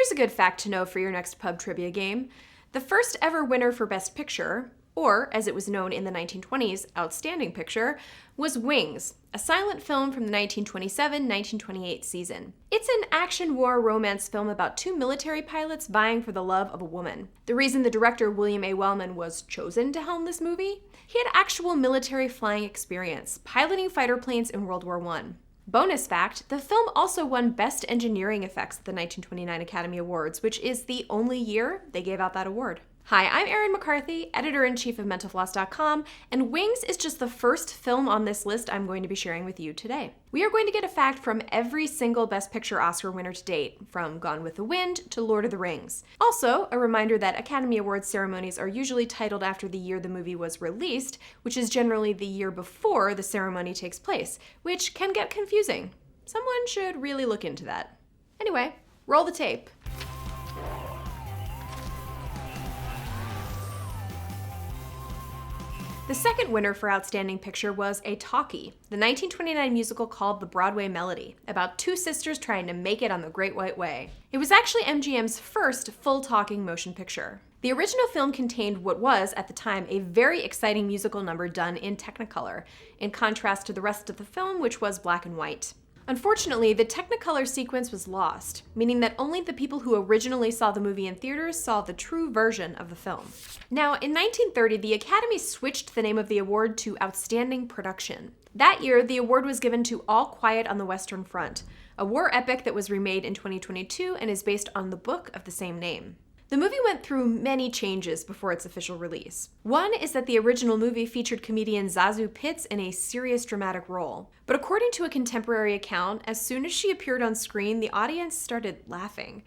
Here's a good fact to know for your next pub trivia game. The first ever winner for Best Picture, or as it was known in the 1920s, Outstanding Picture, was Wings, a silent film from the 1927-1928 season. It's an action war romance film about two military pilots vying for the love of a woman. The reason the director William A. Wellman was chosen to helm this movie? He had actual military flying experience, piloting fighter planes in World War I. Bonus fact, the film also won Best Engineering Effects at the 1929 Academy Awards, which is the only year they gave out that award. Hi, I'm Erin McCarthy, editor-in-chief of mentalfloss.com, and Wings is just the first film on this list I'm going to be sharing with you today. We are going to get a fact from every single Best Picture Oscar winner to date, from Gone with the Wind to Lord of the Rings. Also, a reminder that Academy Awards ceremonies are usually titled after the year the movie was released, which is generally the year before the ceremony takes place, which can get confusing. Someone should really look into that. Anyway, roll the tape. The second winner for Outstanding Picture was A Talkie, the 1929 musical called The Broadway Melody, about two sisters trying to make it on the Great White Way. It was actually MGM's first full talking motion picture. The original film contained what was, at the time, a very exciting musical number done in Technicolor, in contrast to the rest of the film, which was black and white. Unfortunately, the Technicolor sequence was lost, meaning that only the people who originally saw the movie in theaters saw the true version of the film. Now, in 1930, the Academy switched the name of the award to Outstanding Production. That year, the award was given to All Quiet on the Western Front, a war epic that was remade in 2022 and is based on the book of the same name. The movie went through many changes before its official release. One is that the original movie featured comedian Zazu Pitts in a serious dramatic role. But according to a contemporary account, as soon as she appeared on screen, the audience started laughing.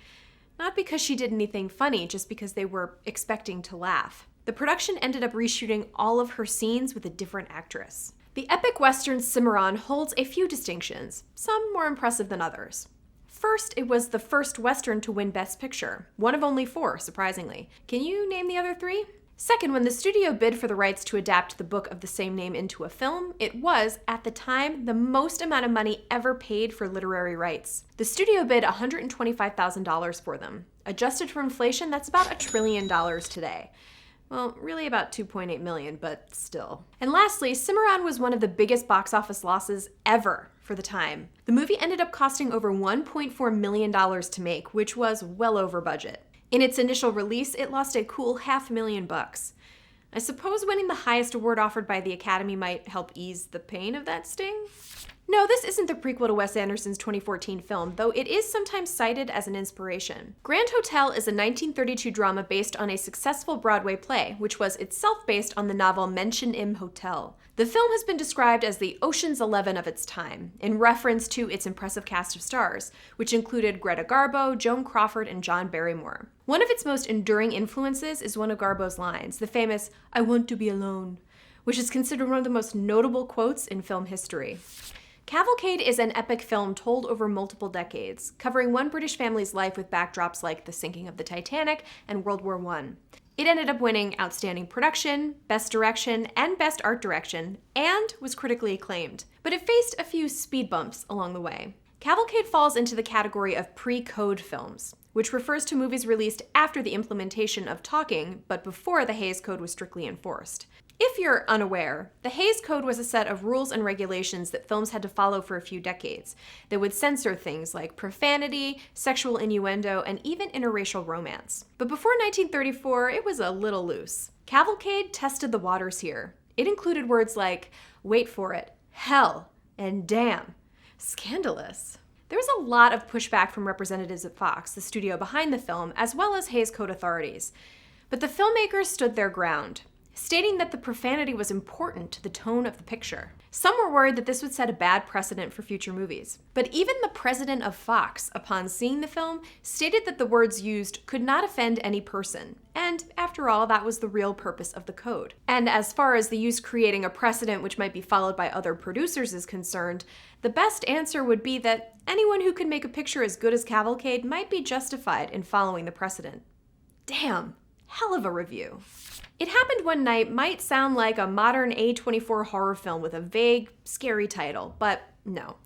Not because she did anything funny, just because they were expecting to laugh. The production ended up reshooting all of her scenes with a different actress. The epic western Cimarron holds a few distinctions, some more impressive than others. First, it was the first Western to win Best Picture, one of only 4, surprisingly. Can you name the other 3? Second, when the studio bid for the rights to adapt the book of the same name into a film, it was, at the time, the most amount of money ever paid for literary rights. The studio bid $125,000 for them. Adjusted for inflation, that's about $1 trillion today. Well, really about 2.8 million, but still. And lastly, Cimarron was one of the biggest box office losses ever for the time. The movie ended up costing over $1.4 million to make, which was well over budget. In its initial release, it lost a cool $500,000. I suppose winning the highest award offered by the Academy might help ease the pain of that sting? No, this isn't the prequel to Wes Anderson's 2014 film, though it is sometimes cited as an inspiration. Grand Hotel is a 1932 drama based on a successful Broadway play, which was itself based on the novel Menschen im Hotel. The film has been described as the Ocean's 11 of its time, in reference to its impressive cast of stars, which included Greta Garbo, Joan Crawford, and John Barrymore. One of its most enduring influences is one of Garbo's lines, the famous, "I want to be alone," which is considered one of the most notable quotes in film history. Cavalcade is an epic film told over multiple decades, covering one British family's life with backdrops like the sinking of the Titanic and World War I. It ended up winning Outstanding Production, Best Direction, and Best Art Direction, and was critically acclaimed. But it faced a few speed bumps along the way. Cavalcade falls into the category of pre-code films, which refers to movies released after the implementation of talking, but before the Hays Code was strictly enforced. If you're unaware, the Hays Code was a set of rules and regulations that films had to follow for a few decades that would censor things like profanity, sexual innuendo, and even interracial romance. But before 1934, it was a little loose. Cavalcade tested the waters here. It included words like, wait for it, hell, and damn. Scandalous. There was a lot of pushback from representatives at Fox, the studio behind the film, as well as Hays Code authorities. But the filmmakers stood their ground, stating that the profanity was important to the tone of the picture. Some were worried that this would set a bad precedent for future movies. But even the president of Fox, upon seeing the film, stated that the words used could not offend any person. And after all, that was the real purpose of the code. And as far as the use creating a precedent which might be followed by other producers is concerned, the best answer would be that anyone who could make a picture as good as Cavalcade might be justified in following the precedent. Damn, hell of a review. It Happened One Night might sound like a modern A24 horror film with a vague, scary title, but No.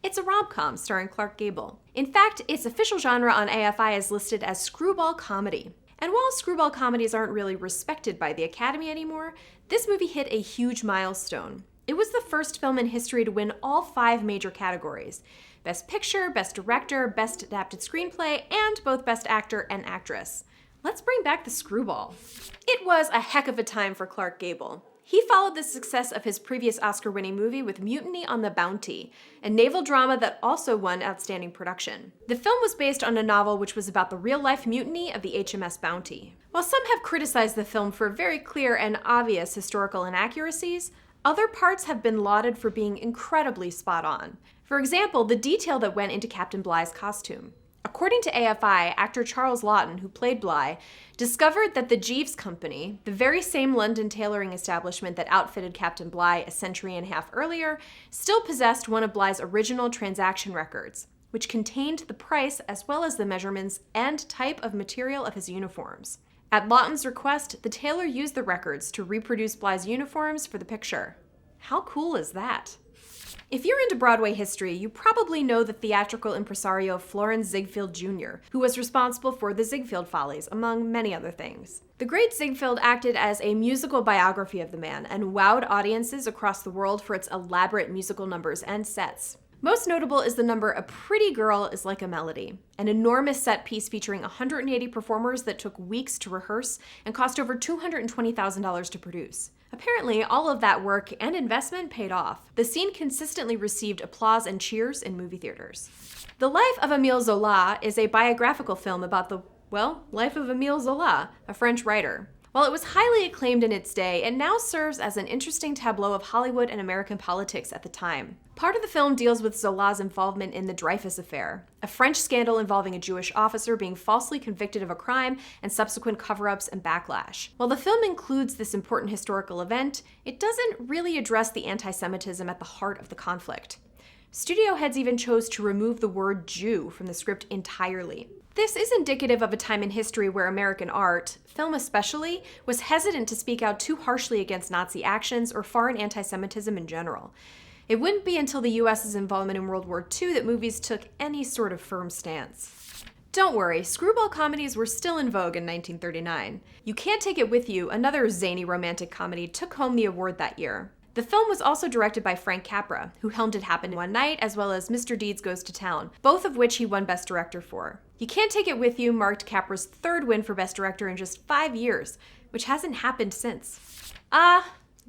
It's a rom-com starring Clark Gable. In fact, its official genre on AFI is listed as screwball comedy. And while screwball comedies aren't really respected by the Academy anymore, this movie hit a huge milestone. It was the first film in history to win all 5 major categories: Best Picture, Best Director, Best Adapted Screenplay, and both Best Actor and Actress. Let's bring back the screwball. It was a heck of a time for Clark Gable. He followed the success of his previous Oscar-winning movie with Mutiny on the Bounty, a naval drama that also won Outstanding Production. The film was based on a novel which was about the real-life mutiny of the HMS Bounty. While some have criticized the film for very clear and obvious historical inaccuracies, other parts have been lauded for being incredibly spot on. For example, the detail that went into Captain Bligh's costume. According to AFI, actor Charles Laughton, who played Bligh, discovered that the Jeeves Company, the very same London tailoring establishment that outfitted Captain Bligh a century and a half earlier, still possessed one of Bligh's original transaction records, which contained the price as well as the measurements and type of material of his uniforms. At Laughton's request, the tailor used the records to reproduce Bligh's uniforms for the picture. How cool is that? If you're into Broadway history, you probably know the theatrical impresario Florenz Ziegfeld Jr., who was responsible for the Ziegfeld Follies, among many other things. The great Ziegfeld acted as a musical biography of the man and wowed audiences across the world for its elaborate musical numbers and sets. Most notable is the number A Pretty Girl is Like a Melody, an enormous set piece featuring 180 performers that took weeks to rehearse and cost over $220,000 to produce. Apparently, all of that work and investment paid off. The scene consistently received applause and cheers in movie theaters. The Life of Émile Zola is a biographical film about the, life of Émile Zola, a French writer. While it was highly acclaimed in its day, it now serves as an interesting tableau of Hollywood and American politics at the time. Part of the film deals with Zola's involvement in the Dreyfus Affair, a French scandal involving a Jewish officer being falsely convicted of a crime and subsequent cover-ups and backlash. While the film includes this important historical event, it doesn't really address the anti-Semitism at the heart of the conflict. Studio heads even chose to remove the word Jew from the script entirely. This is indicative of a time in history where American art, film especially, was hesitant to speak out too harshly against Nazi actions or foreign anti-Semitism in general. It wouldn't be until the US's involvement in World War II that movies took any sort of firm stance. Don't worry, screwball comedies were still in vogue in 1939. You Can't Take It With You, another zany romantic comedy, took home the award that year. The film was also directed by Frank Capra, who helmed It Happened One Night, as well as Mr. Deeds Goes to Town, both of which he won Best Director for. You Can't Take It With You marked Capra's 3rd win for Best Director in just 5 years, which hasn't happened since.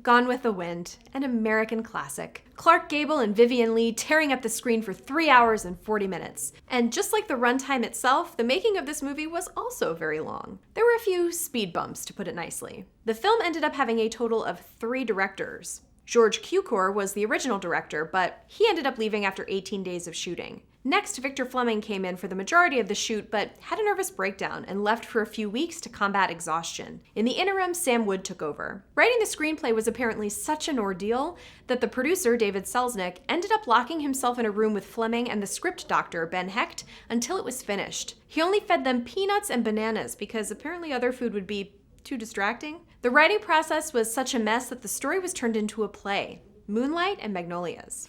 Gone with the Wind, an American classic. Clark Gable and Vivien Leigh tearing up the screen for 3 hours and 40 minutes. And just like the runtime itself, the making of this movie was also very long. There were a few speed bumps, to put it nicely. The film ended up having a total of 3 directors. George Cukor was the original director, but he ended up leaving after 18 days of shooting. Next, Victor Fleming came in for the majority of the shoot, but had a nervous breakdown and left for a few weeks to combat exhaustion. In the interim, Sam Wood took over. Writing the screenplay was apparently such an ordeal that the producer, David Selznick, ended up locking himself in a room with Fleming and the script doctor, Ben Hecht, until it was finished. He only fed them peanuts and bananas because apparently other food would be too distracting. The writing process was such a mess that the story was turned into a play, Moonlight and Magnolias.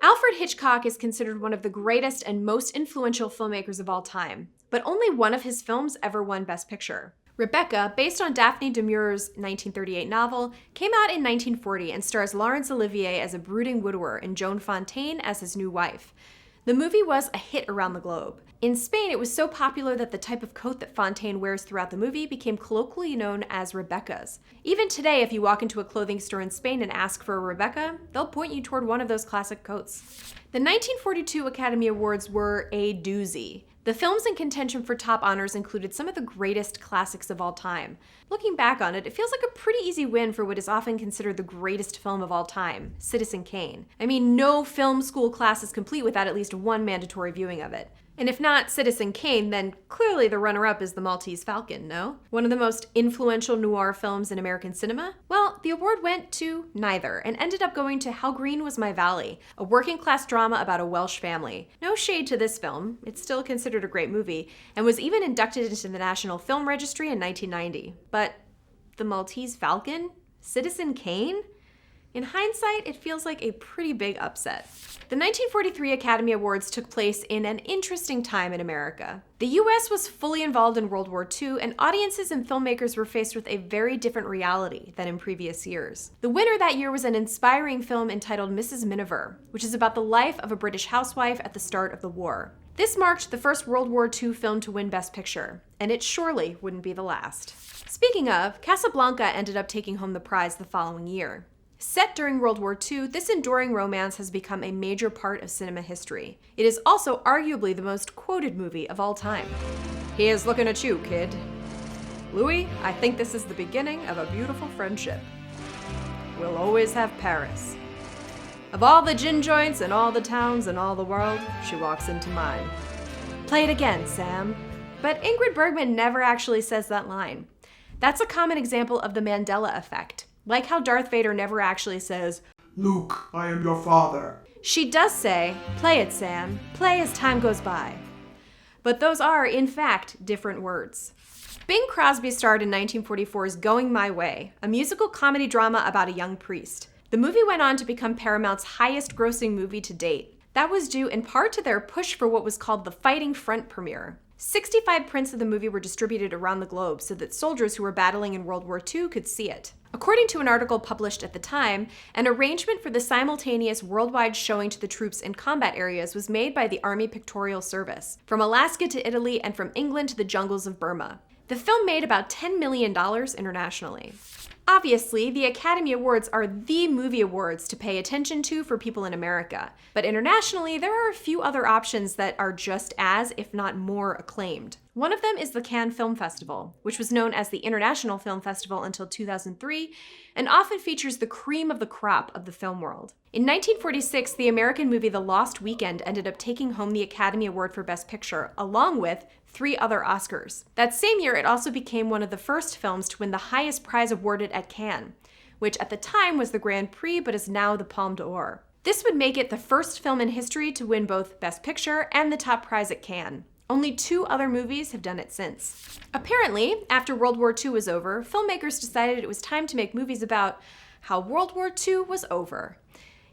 Alfred Hitchcock is considered one of the greatest and most influential filmmakers of all time, but only one of his films ever won Best Picture. Rebecca, based on Daphne du Maurier's 1938 novel, came out in 1940 and stars Laurence Olivier as a brooding widower and Joan Fontaine as his new wife. The movie was a hit around the globe. In Spain, it was so popular that the type of coat that Fontaine wears throughout the movie became colloquially known as Rebecca's. Even today, if you walk into a clothing store in Spain and ask for a Rebecca, they'll point you toward one of those classic coats. The 1942 Academy Awards were a doozy. The films in contention for top honors included some of the greatest classics of all time. Looking back on it, it feels like a pretty easy win for what is often considered the greatest film of all time, Citizen Kane. I mean, no film school class is complete without at least one mandatory viewing of it. And if not Citizen Kane, then clearly the runner-up is The Maltese Falcon, no? One of the most influential noir films in American cinema? Well, the award went to neither, and ended up going to How Green Was My Valley, a working-class drama about a Welsh family. No shade to this film, it's still considered a great movie, and was even inducted into the National Film Registry in 1990. But The Maltese Falcon? Citizen Kane? In hindsight, it feels like a pretty big upset. The 1943 Academy Awards took place in an interesting time in America. The US was fully involved in World War II, and audiences and filmmakers were faced with a very different reality than in previous years. The winner that year was an inspiring film entitled Mrs. Miniver, which is about the life of a British housewife at the start of the war. This marked the first World War II film to win Best Picture, and it surely wouldn't be the last. Speaking of, Casablanca ended up taking home the prize the following year. Set during World War II, this enduring romance has become a major part of cinema history. It is also arguably the most quoted movie of all time. Here's looking at you, kid. Louis, I think this is the beginning of a beautiful friendship. We'll always have Paris. Of all the gin joints and all the towns in all the world, she walks into mine. Play it again, Sam. But Ingrid Bergman never actually says that line. That's a common example of the Mandela effect. Like how Darth Vader never actually says, "Luke, I am your father." She does say, "Play it, Sam. Play as time goes by." But those are, in fact, different words. Bing Crosby starred in 1944's Going My Way, a musical comedy drama about a young priest. The movie went on to become Paramount's highest-grossing movie to date. That was due in part to their push for what was called the Fighting Front premiere. 65 prints of the movie were distributed around the globe so that soldiers who were battling in World War II could see it. According to an article published at the time, an arrangement for the simultaneous worldwide showing to the troops in combat areas was made by the Army Pictorial Service, from Alaska to Italy and from England to the jungles of Burma. The film made about $10 million internationally. Obviously, the Academy Awards are the movie awards to pay attention to for people in America, but internationally, there are a few other options that are just as, if not more, acclaimed. One of them is the Cannes Film Festival, which was known as the International Film Festival until 2003, and often features the cream of the crop of the film world. In 1946, the American movie The Lost Weekend ended up taking home the Academy Award for Best Picture, along with 3 other Oscars. That same year, it also became one of the first films to win the highest prize awarded at Cannes, which at the time was the Grand Prix but is now the Palme d'Or. This would make it the first film in history to win both Best Picture and the top prize at Cannes. Only 2 other movies have done it since. Apparently, after World War II was over, filmmakers decided it was time to make movies about how World War II was over.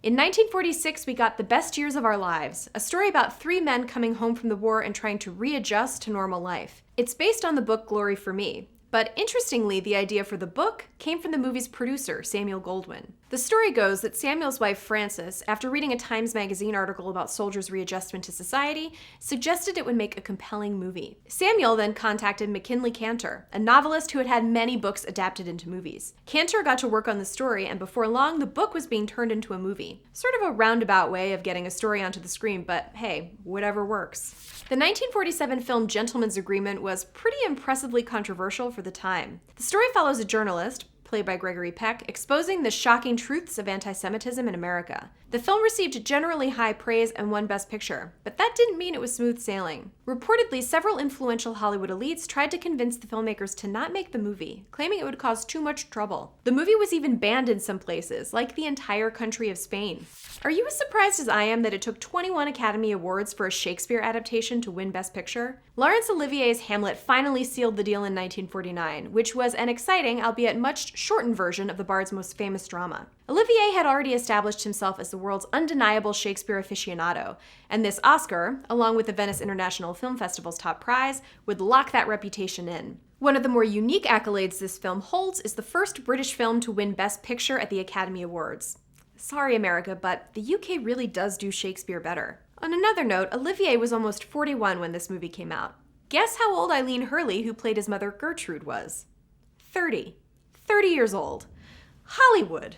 In 1946, we got The Best Years of Our Lives, a story about 3 men coming home from the war and trying to readjust to normal life. It's based on the book Glory for Me, but interestingly, the idea for the book came from the movie's producer, Samuel Goldwyn. The story goes that Samuel's wife, Frances, after reading a Times Magazine article about soldiers' readjustment to society, suggested it would make a compelling movie. Samuel then contacted McKinley Cantor, a novelist who had had many books adapted into movies. Cantor got to work on the story, and before long, the book was being turned into a movie. Sort of a roundabout way of getting a story onto the screen, but hey, whatever works. The 1947 film Gentleman's Agreement was pretty impressively controversial for the time. The story follows a journalist, played by Gregory Peck, exposing the shocking truths of anti-Semitism in America. The film received generally high praise and won Best Picture, but that didn't mean it was smooth sailing. Reportedly, several influential Hollywood elites tried to convince the filmmakers to not make the movie, claiming it would cause too much trouble. The movie was even banned in some places, like the entire country of Spain. Are you as surprised as I am that it took 21 Academy Awards for a Shakespeare adaptation to win Best Picture? Laurence Olivier's Hamlet finally sealed the deal in 1949, which was an exciting, albeit much shortened version of the Bard's most famous drama. Olivier had already established himself as the world's undeniable Shakespeare aficionado, and this Oscar, along with the Venice International Film Festival's top prize, would lock that reputation in. One of the more unique accolades this film holds is the first British film to win Best Picture at the Academy Awards. Sorry, America, but the UK really does do Shakespeare better. On another note, Olivier was almost 41 when this movie came out. Guess how old Eileen Hurley, who played his mother Gertrude, was? 30. 30 years old. Hollywood.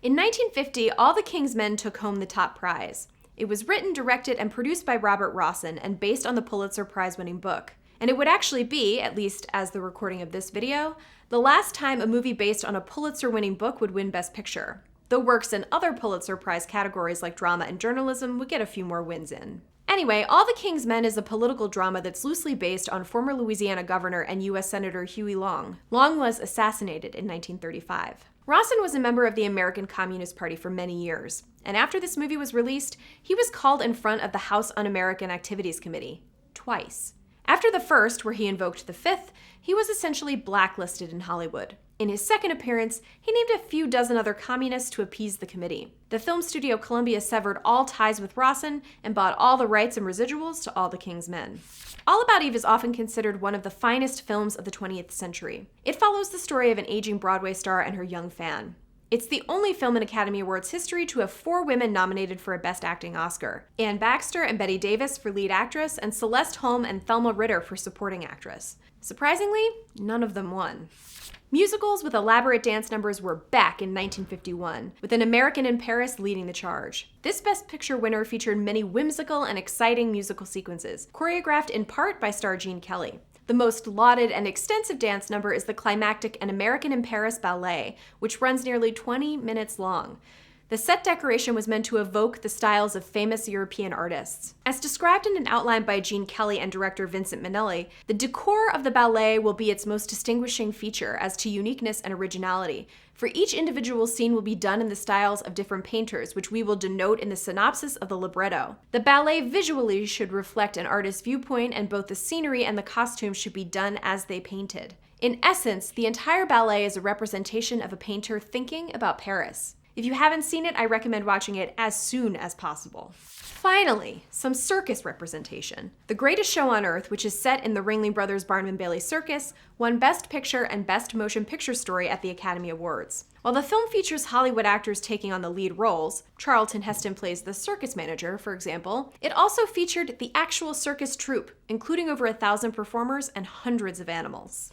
In 1950, All the King's Men took home the top prize. It was written, directed, and produced by Robert Rossen and based on the Pulitzer Prize-winning book. And it would actually be, at least as the recording of this video, the last time a movie based on a Pulitzer-winning book would win Best Picture. Though works in other Pulitzer Prize categories like drama and journalism would get a few more wins in. Anyway, All the King's Men is a political drama that's loosely based on former Louisiana governor and U.S. Senator Huey Long. Long was assassinated in 1935. Rossen was a member of the American Communist Party for many years, and after this movie was released, he was called in front of the House Un-American Activities Committee. Twice. After the first, where he invoked the fifth, he was essentially blacklisted in Hollywood. In his second appearance, he named a few dozen other communists to appease the committee. The film studio Columbia severed all ties with Rawson and bought all the rights and residuals to All the King's Men. All About Eve is often considered one of the finest films of the 20th century. It follows the story of an aging Broadway star and her young fan. It's the only film in Academy Awards history to have 4 women nominated for a Best Acting Oscar: Anne Baxter and Bette Davis for lead actress, and Celeste Holm and Thelma Ritter for supporting actress. Surprisingly, none of them won. Musicals with elaborate dance numbers were back in 1951, with An American in Paris leading the charge. This Best Picture winner featured many whimsical and exciting musical sequences, choreographed in part by star Gene Kelly. The most lauded and extensive dance number is the climactic An American in Paris ballet, which runs nearly 20 minutes long. The set decoration was meant to evoke the styles of famous European artists. As described in an outline by Gene Kelly and director Vincent Minnelli, the decor of the ballet will be its most distinguishing feature as to uniqueness and originality, for each individual scene will be done in the styles of different painters, which we will denote in the synopsis of the libretto. The ballet visually should reflect an artist's viewpoint, and both the scenery and the costumes should be done as they painted. In essence, the entire ballet is a representation of a painter thinking about Paris. If you haven't seen it, I recommend watching it as soon as possible. Finally, some circus representation. The Greatest Show on Earth, which is set in the Ringling Brothers Barnum and Bailey Circus, won Best Picture and Best Motion Picture Story at the Academy Awards. While the film features Hollywood actors taking on the lead roles, Charlton Heston plays the circus manager, for example, it also featured the actual circus troupe, including over 1,000 performers and hundreds of animals.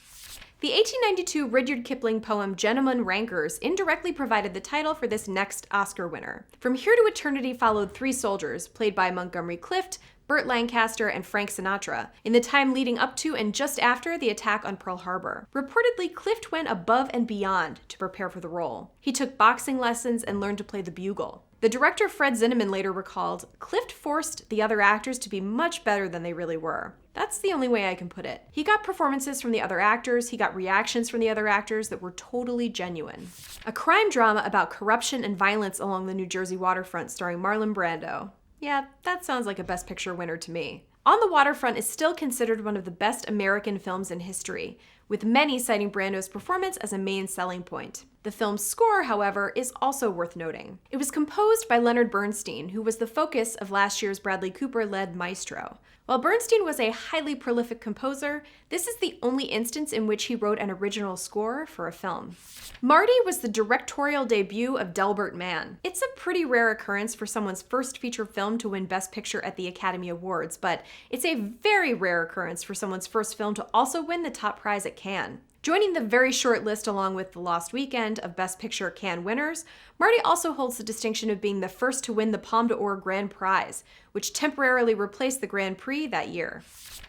The 1892 Rudyard Kipling poem Gentlemen Rankers indirectly provided the title for this next Oscar winner. From Here to Eternity followed 3 soldiers, played by Montgomery Clift, Burt Lancaster, and Frank Sinatra, in the time leading up to and just after the attack on Pearl Harbor. Reportedly, Clift went above and beyond to prepare for the role. He took boxing lessons and learned to play the bugle. The director Fred Zinnemann later recalled, Clift forced the other actors to be much better than they really were. That's the only way I can put it. He got performances from the other actors, he got reactions from the other actors that were totally genuine. A crime drama about corruption and violence along the New Jersey waterfront starring Marlon Brando. Yeah, that sounds like a Best Picture winner to me. On the Waterfront is still considered one of the best American films in history, with many citing Brando's performance as a main selling point. The film's score, however, is also worth noting. It was composed by Leonard Bernstein, who was the focus of last year's Bradley Cooper-led Maestro. While Bernstein was a highly prolific composer, this is the only instance in which he wrote an original score for a film. Marty was the directorial debut of Delbert Mann. It's a pretty rare occurrence for someone's first feature film to win Best Picture at the Academy Awards, but it's a very rare occurrence for someone's first film to also win the top prize at Cannes. Joining the very short list along with The Lost Weekend of Best Picture Cannes winners, Marty also holds the distinction of being the first to win the Palme d'Or Grand Prize, which temporarily replaced the Grand Prix that year.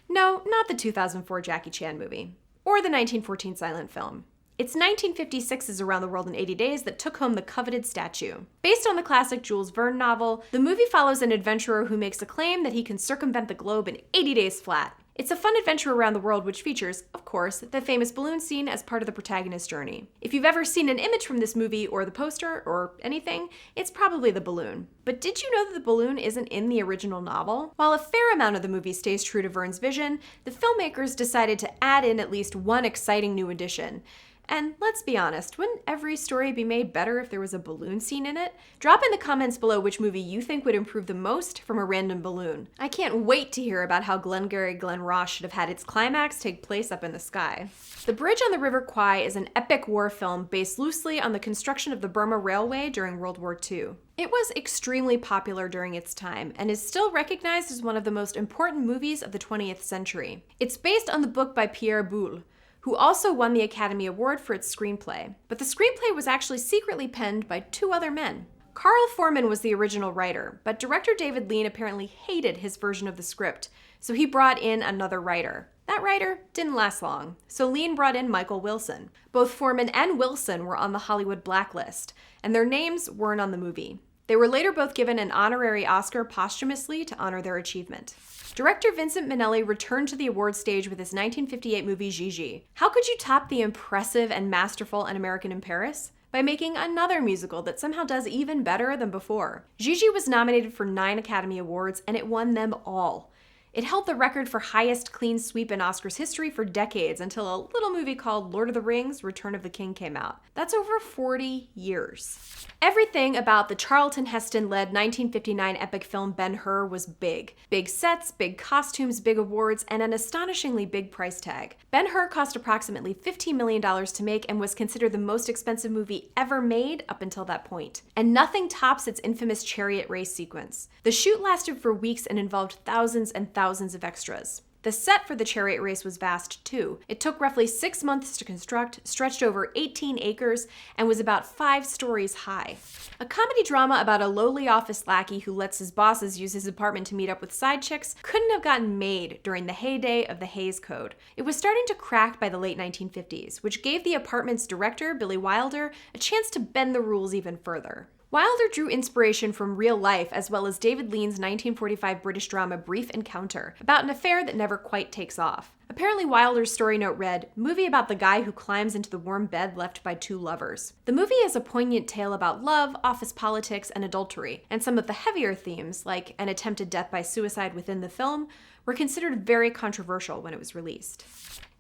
No, not the 2004 Jackie Chan movie, or the 1914 silent film. It's 1956's Around the World in 80 Days that took home the coveted statue. Based on the classic Jules Verne novel, the movie follows an adventurer who makes a claim that he can circumvent the globe in 80 days flat. It's a fun adventure around the world which features, of course, the famous balloon scene as part of the protagonist's journey. If you've ever seen an image from this movie or the poster or anything, it's probably the balloon. But did you know that the balloon isn't in the original novel? While a fair amount of the movie stays true to Verne's vision, the filmmakers decided to add in at least one exciting new addition. And let's be honest, wouldn't every story be made better if there was a balloon scene in it? Drop in the comments below which movie you think would improve the most from a random balloon. I can't wait to hear about how Glengarry Glen Ross should have had its climax take place up in the sky. The Bridge on the River Kwai is an epic war film based loosely on the construction of the Burma Railway during World War II. It was extremely popular during its time and is still recognized as one of the most important movies of the 20th century. It's based on the book by Pierre Boulle, who also won the Academy Award for its screenplay. But the screenplay was actually secretly penned by 2 other men. Carl Foreman was the original writer, but director David Lean apparently hated his version of the script, so he brought in another writer. That writer didn't last long, so Lean brought in Michael Wilson. Both Foreman and Wilson were on the Hollywood blacklist, and their names weren't on the movie. They were later both given an honorary Oscar posthumously to honor their achievement. Director Vincent Minnelli returned to the award stage with his 1958 movie Gigi. How could you top the impressive and masterful An American in Paris? By making another musical that somehow does even better than before. Gigi was nominated for 9 Academy Awards and it won them all. It held the record for highest clean sweep in Oscars history for decades until a little movie called Lord of the Rings: Return of the King came out. That's over 40 years. Everything about the Charlton Heston-led 1959 epic film Ben-Hur was big. Big sets, big costumes, big awards, and an astonishingly big price tag. Ben-Hur cost approximately $15 million to make and was considered the most expensive movie ever made up until that point. And nothing tops its infamous chariot race sequence. The shoot lasted for weeks and involved thousands and thousands of extras. The set for the chariot race was vast too. It took roughly 6 months to construct, stretched over 18 acres, and was about 5 stories high. A comedy drama about a lowly office lackey who lets his bosses use his apartment to meet up with side chicks couldn't have gotten made during the heyday of the Hays Code. It was starting to crack by the late 1950s, which gave the apartment's director, Billy Wilder, a chance to bend the rules even further. Wilder drew inspiration from real life as well as David Lean's 1945 British drama Brief Encounter, about an affair that never quite takes off. Apparently Wilder's story note read, "Movie about the guy who climbs into the warm bed left by 2 lovers." The movie is a poignant tale about love, office politics, and adultery, and some of the heavier themes, like an attempted death by suicide within the film, were considered very controversial when it was released.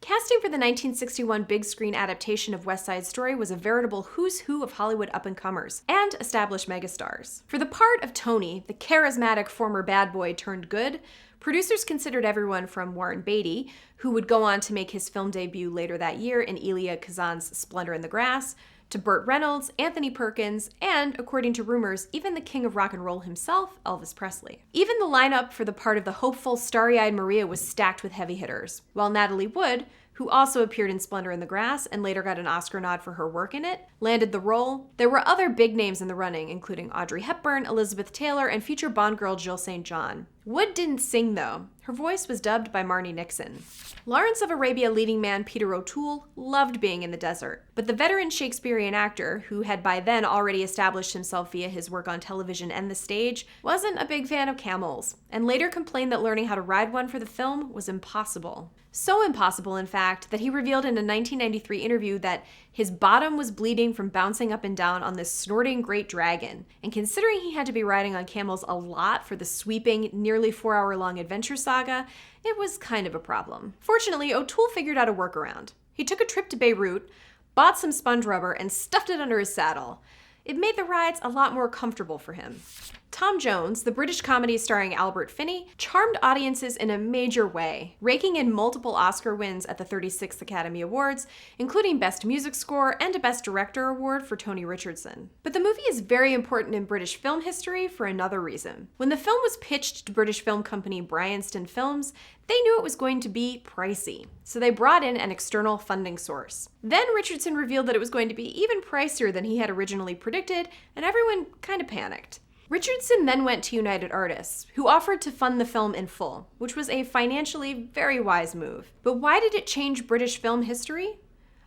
Casting for the 1961 big screen adaptation of West Side Story was a veritable who's who of Hollywood up-and-comers and established megastars. For the part of Tony, the charismatic former bad boy turned good, producers considered everyone from Warren Beatty, who would go on to make his film debut later that year in Elia Kazan's Splendor in the Grass, to Burt Reynolds, Anthony Perkins, and, according to rumors, even the king of rock and roll himself, Elvis Presley. Even the lineup for the part of the hopeful, starry-eyed Maria was stacked with heavy hitters, while Natalie Wood, who also appeared in Splendor in the Grass and later got an Oscar nod for her work in it, landed the role. There were other big names in the running, including Audrey Hepburn, Elizabeth Taylor, and future Bond girl Jill St. John. Wood didn't sing, though. Her voice was dubbed by Marni Nixon. Lawrence of Arabia leading man Peter O'Toole loved being in the desert, but the veteran Shakespearean actor, who had by then already established himself via his work on television and the stage, wasn't a big fan of camels, and later complained that learning how to ride one for the film was impossible. So impossible, in fact, that he revealed in a 1993 interview that his bottom was bleeding from bouncing up and down on this snorting great dragon, and considering he had to be riding on camels a lot for the sweeping, nearly 4-hour-long adventure saga, it was kind of a problem. Fortunately, O'Toole figured out a workaround. He took a trip to Beirut, bought some sponge rubber, and stuffed it under his saddle. It made the rides a lot more comfortable for him. Tom Jones, the British comedy starring Albert Finney, charmed audiences in a major way, raking in multiple Oscar wins at the 36th Academy Awards, including Best Music Score and a Best Director award for Tony Richardson. But the movie is very important in British film history for another reason. When the film was pitched to British film company Bryanston Films, they knew it was going to be pricey, so they brought in an external funding source. Then Richardson revealed that it was going to be even pricier than he had originally predicted, and everyone kind of panicked. Richardson then went to United Artists, who offered to fund the film in full, which was a financially very wise move. But why did it change British film history?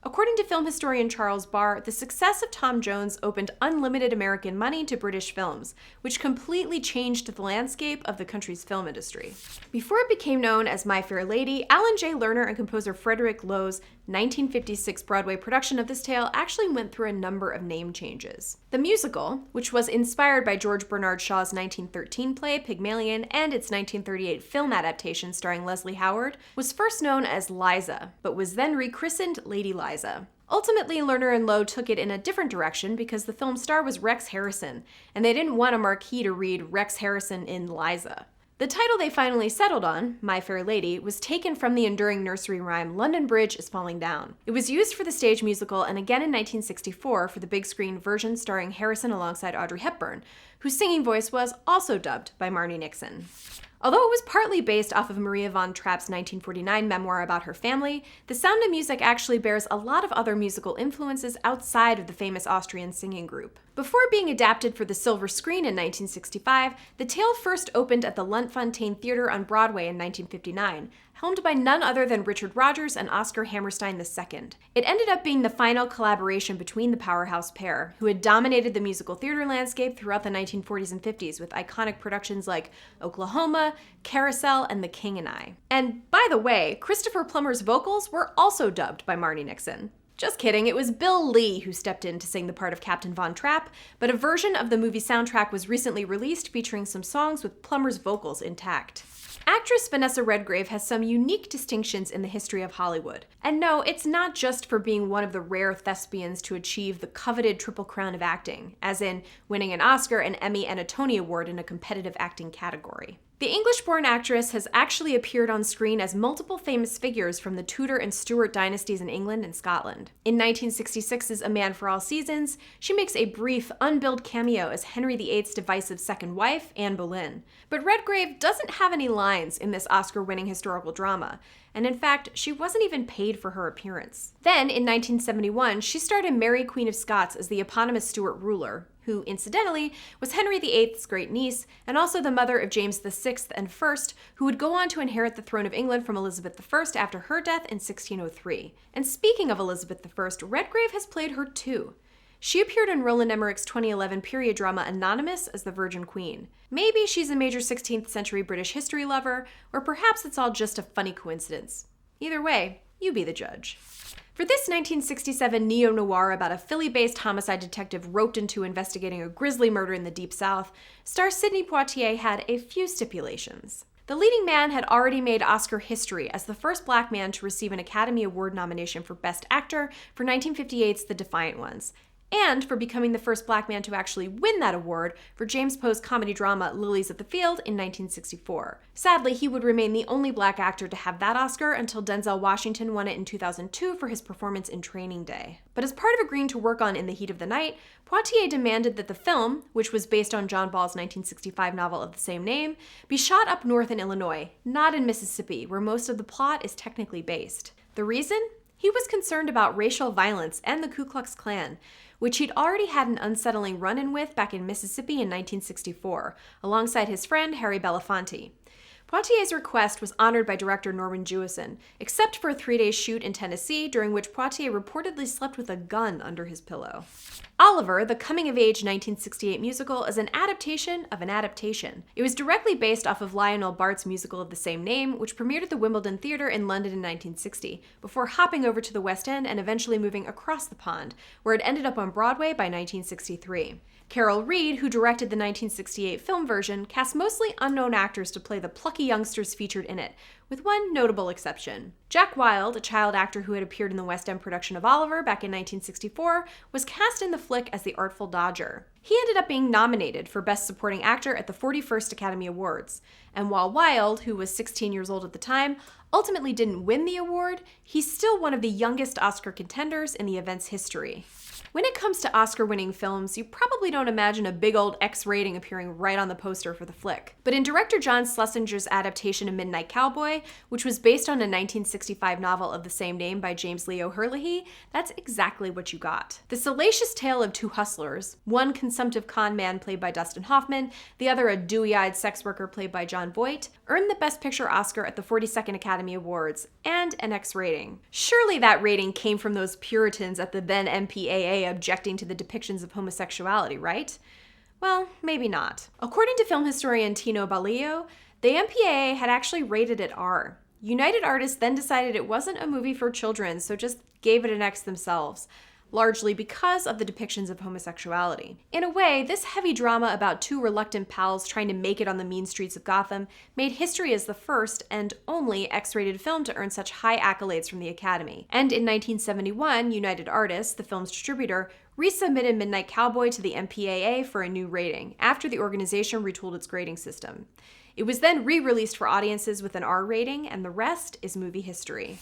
According to film historian Charles Barr, the success of Tom Jones opened unlimited American money to British films, which completely changed the landscape of the country's film industry. Before it became known as My Fair Lady, Alan J. Lerner and composer Frederick Lowe's 1956 Broadway production of this tale actually went through a number of name changes. The musical, which was inspired by George Bernard Shaw's 1913 play Pygmalion and its 1938 film adaptation starring Leslie Howard, was first known as Liza, but was then rechristened Lady Liza. Ultimately, Lerner and Lowe took it in a different direction because the film star was Rex Harrison, and they didn't want a marquee to read Rex Harrison in Liza. The title they finally settled on, My Fair Lady, was taken from the enduring nursery rhyme London Bridge is Falling Down. It was used for the stage musical and again in 1964 for the big screen version starring Harrison alongside Audrey Hepburn, whose singing voice was also dubbed by Marni Nixon. Although it was partly based off of Maria von Trapp's 1949 memoir about her family, The Sound of Music actually bears a lot of other musical influences outside of the famous Austrian singing group. Before being adapted for the silver screen in 1965, the tale first opened at the Lunt-Fontanne Theater on Broadway in 1959, helmed by none other than Richard Rodgers and Oscar Hammerstein II. It ended up being the final collaboration between the powerhouse pair, who had dominated the musical theater landscape throughout the 1940s and 50s with iconic productions like Oklahoma, Carousel, and The King and I. And by the way, Christopher Plummer's vocals were also dubbed by Marni Nixon. Just kidding, it was Bill Lee who stepped in to sing the part of Captain Von Trapp, but a version of the movie soundtrack was recently released featuring some songs with Plummer's vocals intact. Actress Vanessa Redgrave has some unique distinctions in the history of Hollywood. And no, it's not just for being one of the rare thespians to achieve the coveted Triple Crown of acting, as in winning an Oscar, an Emmy, and a Tony Award in a competitive acting category. The English-born actress has actually appeared on screen as multiple famous figures from the Tudor and Stuart dynasties in England and Scotland. In 1966's A Man for All Seasons, she makes a brief, unbilled cameo as Henry VIII's divisive second wife, Anne Boleyn. But Redgrave doesn't have any lines in this Oscar-winning historical drama, and in fact, she wasn't even paid for her appearance. Then, in 1971, she starred in Mary, Queen of Scots as the eponymous Stuart ruler, who, incidentally, was Henry VIII's great niece, and also the mother of James VI and I, who would go on to inherit the throne of England from Elizabeth I after her death in 1603. And speaking of Elizabeth I, Redgrave has played her too. She appeared in Roland Emmerich's 2011 period drama Anonymous as the Virgin Queen. Maybe she's a major 16th century British history lover, or perhaps it's all just a funny coincidence. Either way, you be the judge. For this 1967 neo-noir about a Philly-based homicide detective roped into investigating a grisly murder in the Deep South, star Sidney Poitier had a few stipulations. The leading man had already made Oscar history as the first black man to receive an Academy Award nomination for Best Actor for 1958's The Defiant Ones, and for becoming the first black man to actually win that award for James Poe's comedy drama Lilies of the Field in 1964. Sadly, he would remain the only black actor to have that Oscar until Denzel Washington won it in 2002 for his performance in Training Day. But as part of agreeing to work on In the Heat of the Night, Poitier demanded that the film, which was based on John Ball's 1965 novel of the same name, be shot up north in Illinois, not in Mississippi, where most of the plot is technically based. The reason? He was concerned about racial violence and the Ku Klux Klan, which he'd already had an unsettling run-in with back in Mississippi in 1964, alongside his friend Harry Belafonte. Poitier's request was honored by director Norman Jewison, except for a 3-day shoot in Tennessee, during which Poitier reportedly slept with a gun under his pillow. Oliver, the coming-of-age 1968 musical, is an adaptation of an adaptation. It was directly based off of Lionel Bart's musical of the same name, which premiered at the Wimbledon Theatre in London in 1960, before hopping over to the West End and eventually moving across the pond, where it ended up on Broadway by 1963. Carol Reed, who directed the 1968 film version, cast mostly unknown actors to play the plucky youngsters featured in it, with one notable exception. Jack Wilde, a child actor who had appeared in the West End production of Oliver back in 1964, was cast in the flick as the Artful Dodger. He ended up being nominated for Best Supporting Actor at the 41st Academy Awards, and while Wilde, who was 16 years old at the time, ultimately didn't win the award, he's still one of the youngest Oscar contenders in the event's history. When it comes to Oscar-winning films, you probably don't imagine a big old X rating appearing right on the poster for the flick. But in director John Schlesinger's adaptation of Midnight Cowboy, which was based on a 1965 novel of the same name by James Leo Herlihy, that's exactly what you got. The salacious tale of two hustlers, one consumptive con man played by Dustin Hoffman, the other a dewy-eyed sex worker played by Jon Voight, earned the Best Picture Oscar at the 42nd Academy Awards, and an X rating. Surely that rating came from those Puritans at the then MPAA objecting to the depictions of homosexuality, right? Well, maybe not. According to film historian Tino Balillo, the MPAA had actually rated it R. United Artists then decided it wasn't a movie for children, so just gave it an X themselves, largely because of the depictions of homosexuality. In a way, this heavy drama about two reluctant pals trying to make it on the mean streets of Gotham made history as the first and only X-rated film to earn such high accolades from the Academy. And in 1971, United Artists, the film's distributor, resubmitted Midnight Cowboy to the MPAA for a new rating, after the organization retooled its grading system. It was then re-released for audiences with an R rating, and the rest is movie history.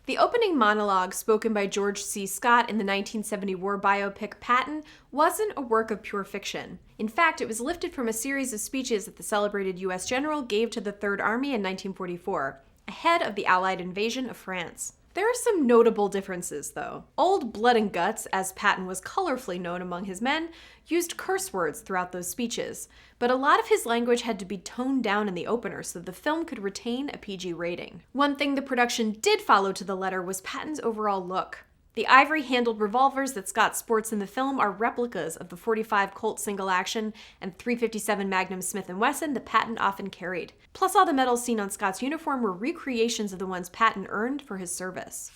The opening monologue, spoken by George C. Scott in the 1970 war biopic Patton, wasn't a work of pure fiction. In fact, it was lifted from a series of speeches that the celebrated U.S. general gave to the Third Army in 1944, ahead of the Allied invasion of France. There are some notable differences, though. Old Blood and Guts, as Patton was colorfully known among his men, used curse words throughout those speeches, but a lot of his language had to be toned down in the opener so the film could retain a PG rating. One thing the production did follow to the letter was Patton's overall look. The ivory-handled revolvers that Scott sports in the film are replicas of the .45 Colt single-action and .357 Magnum Smith & Wesson that Patton often carried. Plus, all the medals seen on Scott's uniform were recreations of the ones Patton earned for his service.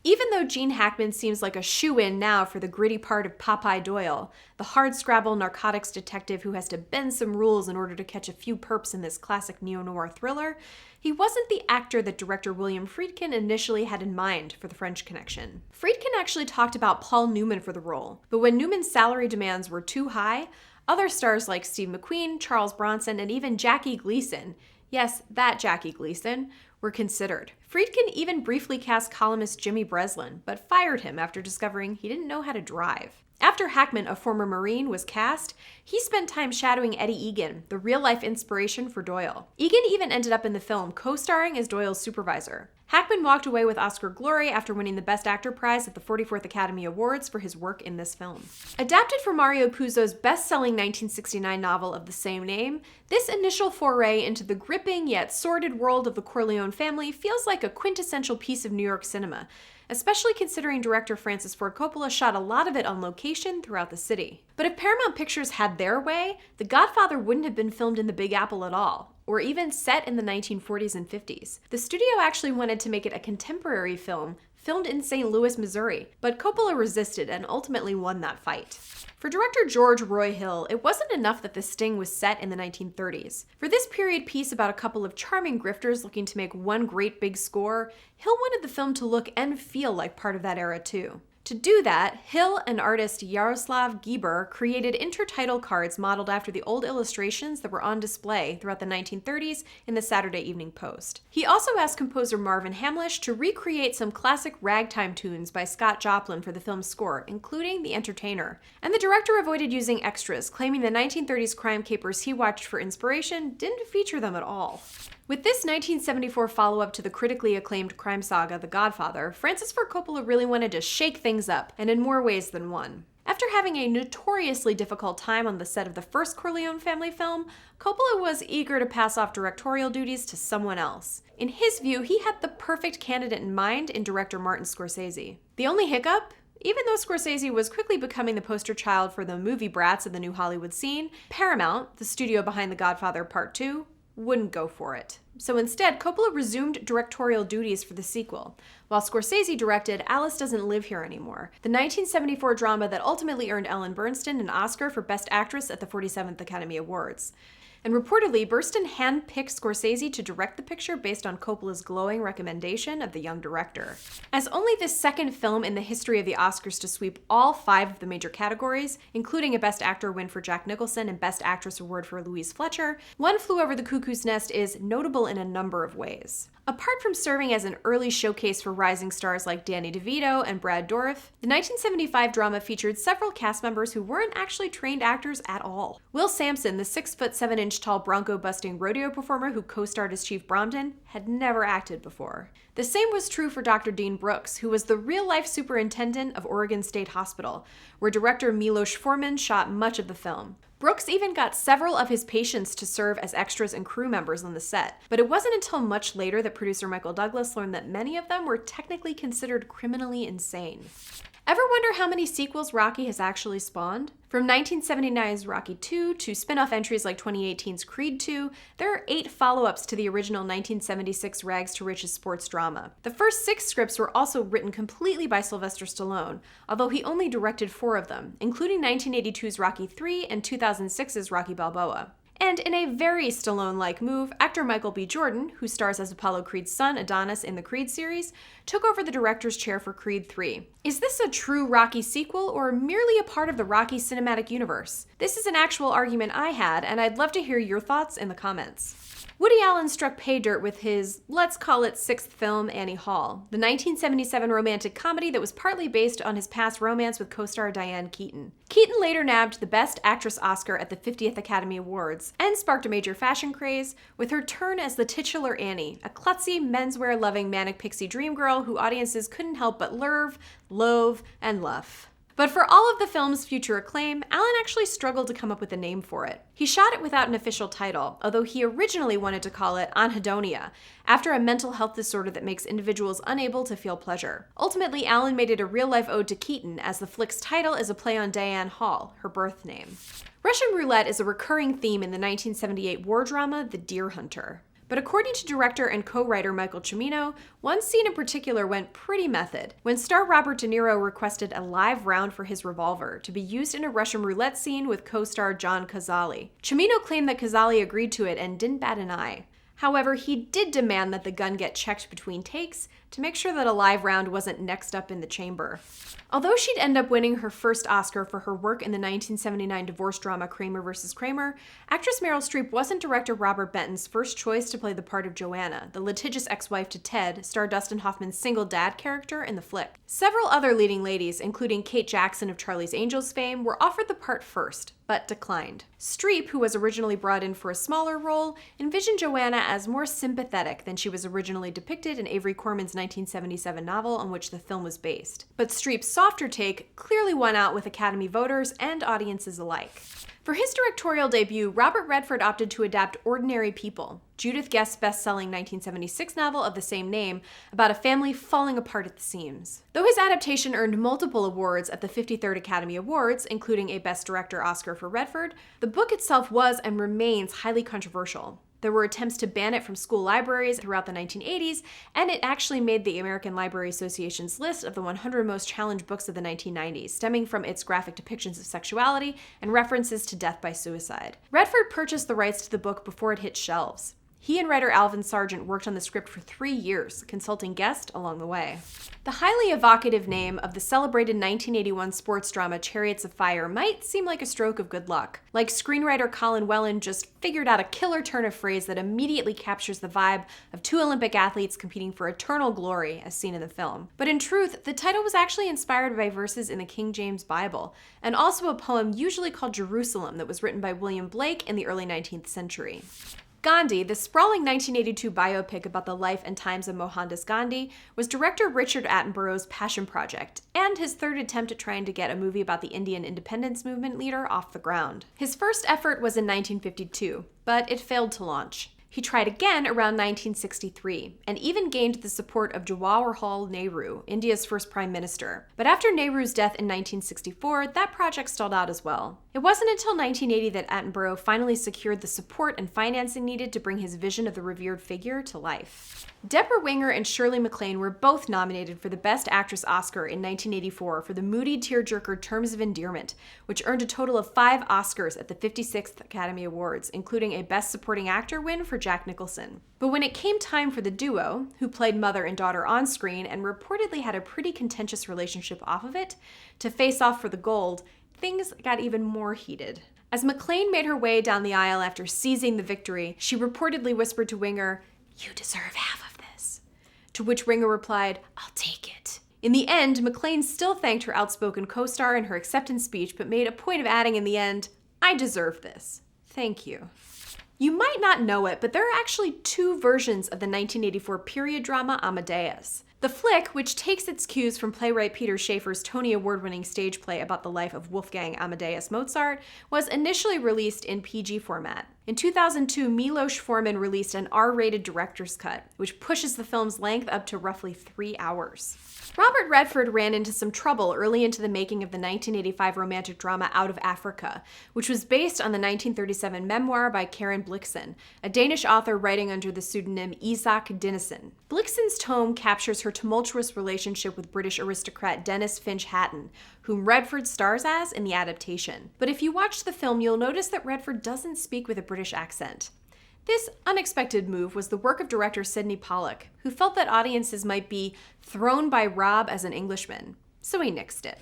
Even though Gene Hackman seems like a shoo-in now for the gritty part of Popeye Doyle, the hardscrabble narcotics detective who has to bend some rules in order to catch a few perps in this classic neo-noir thriller, he wasn't the actor that director William Friedkin initially had in mind for The French Connection. Friedkin actually talked about Paul Newman for the role, but when Newman's salary demands were too high, other stars like Steve McQueen, Charles Bronson, and even Jackie Gleason, yes, that Jackie Gleason, were considered. Friedkin even briefly cast columnist Jimmy Breslin, but fired him after discovering he didn't know how to drive. After Hackman, a former Marine, was cast, he spent time shadowing Eddie Egan, the real-life inspiration for Doyle. Egan even ended up in the film, co-starring as Doyle's supervisor. Hackman walked away with Oscar glory after winning the Best Actor prize at the 44th Academy Awards for his work in this film. Adapted from Mario Puzo's best-selling 1969 novel of the same name, this initial foray into the gripping yet sordid world of the Corleone family feels like a quintessential piece of New York cinema, especially considering director Francis Ford Coppola shot a lot of it on location throughout the city. But if Paramount Pictures had their way, The Godfather wouldn't have been filmed in the Big Apple at all, or even set in the 1940s and 50s. The studio actually wanted to make it a contemporary film, filmed in St. Louis, Missouri, but Coppola resisted and ultimately won that fight. For director George Roy Hill, it wasn't enough that The Sting was set in the 1930s. For this period piece about a couple of charming grifters looking to make one great big score, Hill wanted the film to look and feel like part of that era too. To do that, Hill and artist Yaroslav Gieber created intertitle cards modeled after the old illustrations that were on display throughout the 1930s in the Saturday Evening Post. He also asked composer Marvin Hamlisch to recreate some classic ragtime tunes by Scott Joplin for the film's score, including The Entertainer. And the director avoided using extras, claiming the 1930s crime capers he watched for inspiration didn't feature them at all. With this 1974 follow-up to the critically acclaimed crime saga The Godfather, Francis Ford Coppola really wanted to shake things up, and in more ways than one. After having a notoriously difficult time on the set of the first Corleone family film, Coppola was eager to pass off directorial duties to someone else. In his view, he had the perfect candidate in mind in director Martin Scorsese. The only hiccup? Even though Scorsese was quickly becoming the poster child for the movie brats of the new Hollywood scene, Paramount, the studio behind The Godfather Part 2, wouldn't go for it. So instead, Coppola resumed directorial duties for the sequel, while Scorsese directed Alice Doesn't Live Here Anymore, the 1974 drama that ultimately earned Ellen Burstyn an Oscar for Best Actress at the 47th Academy Awards. And reportedly, Burstyn handpicked Scorsese to direct the picture based on Coppola's glowing recommendation of the young director. As only the second film in the history of the Oscars to sweep all 5 of the major categories, including a Best Actor win for Jack Nicholson and Best Actress award for Louise Fletcher, One Flew Over the Cuckoo's Nest is notable in a number of ways. Apart from serving as an early showcase for rising stars like Danny DeVito and Brad Dourif, the 1975 drama featured several cast members who weren't actually trained actors at all. Will Sampson, the 6'7" tall bronco-busting rodeo performer who co-starred as Chief Bromden, had never acted before. The same was true for Dr. Dean Brooks, who was the real-life superintendent of Oregon State Hospital, where director Milos Forman shot much of the film. Brooks even got several of his patients to serve as extras and crew members on the set, but it wasn't until much later that producer Michael Douglas learned that many of them were technically considered criminally insane. Ever wonder how many sequels Rocky has actually spawned? From 1979's Rocky II to spin-off entries like 2018's Creed II, there are 8 follow-ups to the original 1976 Rags to Riches sports drama. The first 6 scripts were also written completely by Sylvester Stallone, although he only directed 4 of them, including 1982's Rocky III and 2006's Rocky Balboa. And in a very Stallone-like move, actor Michael B. Jordan, who stars as Apollo Creed's son Adonis in the Creed series, took over the director's chair for Creed III. Is this a true Rocky sequel or merely a part of the Rocky cinematic universe? This is an actual argument I had, and I'd love to hear your thoughts in the comments. Woody Allen struck pay dirt with his, let's call it 6th film, Annie Hall, the 1977 romantic comedy that was partly based on his past romance with co-star Diane Keaton. Keaton later nabbed the Best Actress Oscar at the 50th Academy Awards and sparked a major fashion craze with her turn as the titular Annie, a klutzy, menswear-loving manic pixie dream girl who audiences couldn't help but loathe, and love. But for all of the film's future acclaim, Allen actually struggled to come up with a name for it. He shot it without an official title, although he originally wanted to call it Anhedonia, after a mental health disorder that makes individuals unable to feel pleasure. Ultimately, Allen made it a real-life ode to Keaton, as the flick's title is a play on Diane Hall, her birth name. Russian roulette is a recurring theme in the 1978 war drama The Deer Hunter. But according to director and co-writer Michael Cimino, one scene in particular went pretty method, when star Robert De Niro requested a live round for his revolver to be used in a Russian roulette scene with co-star John Cazale. Cimino claimed that Cazale agreed to it and didn't bat an eye. However, he did demand that the gun get checked between takes to make sure that a live round wasn't next up in the chamber. Although she'd end up winning her first Oscar for her work in the 1979 divorce drama Kramer vs. Kramer, actress Meryl Streep wasn't director Robert Benton's first choice to play the part of Joanna, the litigious ex-wife to Ted, star Dustin Hoffman's single dad character in the flick. Several other leading ladies, including Kate Jackson of Charlie's Angels fame, were offered the part first, but declined. Streep, who was originally brought in for a smaller role, envisioned Joanna as more sympathetic than she was originally depicted in Avery Corman's 1977 novel on which the film was based. But Streep's softer take clearly won out with Academy voters and audiences alike. For his directorial debut, Robert Redford opted to adapt Ordinary People, Judith Guest's best-selling 1976 novel of the same name, about a family falling apart at the seams. Though his adaptation earned multiple awards at the 53rd Academy Awards, including a Best Director Oscar for Redford, the book itself was and remains highly controversial. There were attempts to ban it from school libraries throughout the 1980s, and it actually made the American Library Association's list of the 100 most challenged books of the 1990s, stemming from its graphic depictions of sexuality and references to death by suicide. Redford purchased the rights to the book before it hit shelves. He and writer Alvin Sargent worked on the script for 3 years, consulting Guest along the way. The highly evocative name of the celebrated 1981 sports drama Chariots of Fire might seem like a stroke of good luck. Like screenwriter Colin Whelan just figured out a killer turn of phrase that immediately captures the vibe of 2 Olympic athletes competing for eternal glory as seen in the film. But in truth, the title was actually inspired by verses in the King James Bible, and also a poem usually called Jerusalem that was written by William Blake in the early 19th century. Gandhi, the sprawling 1982 biopic about the life and times of Mohandas Gandhi, was director Richard Attenborough's passion project, and his third attempt at trying to get a movie about the Indian independence movement leader off the ground. His first effort was in 1952, but it failed to launch. He tried again around 1963, and even gained the support of Jawaharlal Nehru, India's first prime minister. But after Nehru's death in 1964, that project stalled out as well. It wasn't until 1980 that Attenborough finally secured the support and financing needed to bring his vision of the revered figure to life. Deborah Winger and Shirley MacLaine were both nominated for the Best Actress Oscar in 1984 for the moody tearjerker Terms of Endearment, which earned a total of 5 Oscars at the 56th Academy Awards, including a Best Supporting Actor win for Jack Nicholson. But when it came time for the duo, who played mother and daughter on screen and reportedly had a pretty contentious relationship off of it, to face off for the gold, things got even more heated. As MacLaine made her way down the aisle after seizing the victory, she reportedly whispered to Winger, "You deserve half of this." To which Winger replied, "I'll take it." In the end, MacLaine still thanked her outspoken co-star in her acceptance speech, but made a point of adding in the end, "I deserve this. Thank you." You might not know it, but there are actually 2 versions of the 1984 period drama Amadeus. The flick, which takes its cues from playwright Peter Shaffer's Tony Award-winning stage play about the life of Wolfgang Amadeus Mozart, was initially released in PG format. In 2002, Milos Forman released an R-rated director's cut, which pushes the film's length up to roughly 3 hours. Robert Redford ran into some trouble early into the making of the 1985 romantic drama Out of Africa, which was based on the 1937 memoir by Karen Blixen, a Danish author writing under the pseudonym Isak Dinesen. Blixen's tome captures her tumultuous relationship with British aristocrat Dennis Finch Hatton, whom Redford stars as in the adaptation. But if you watch the film, you'll notice that Redford doesn't speak with a British accent. This unexpected move was the work of director Sidney Pollack, who felt that audiences might be thrown by Rob as an Englishman, so he nixed it.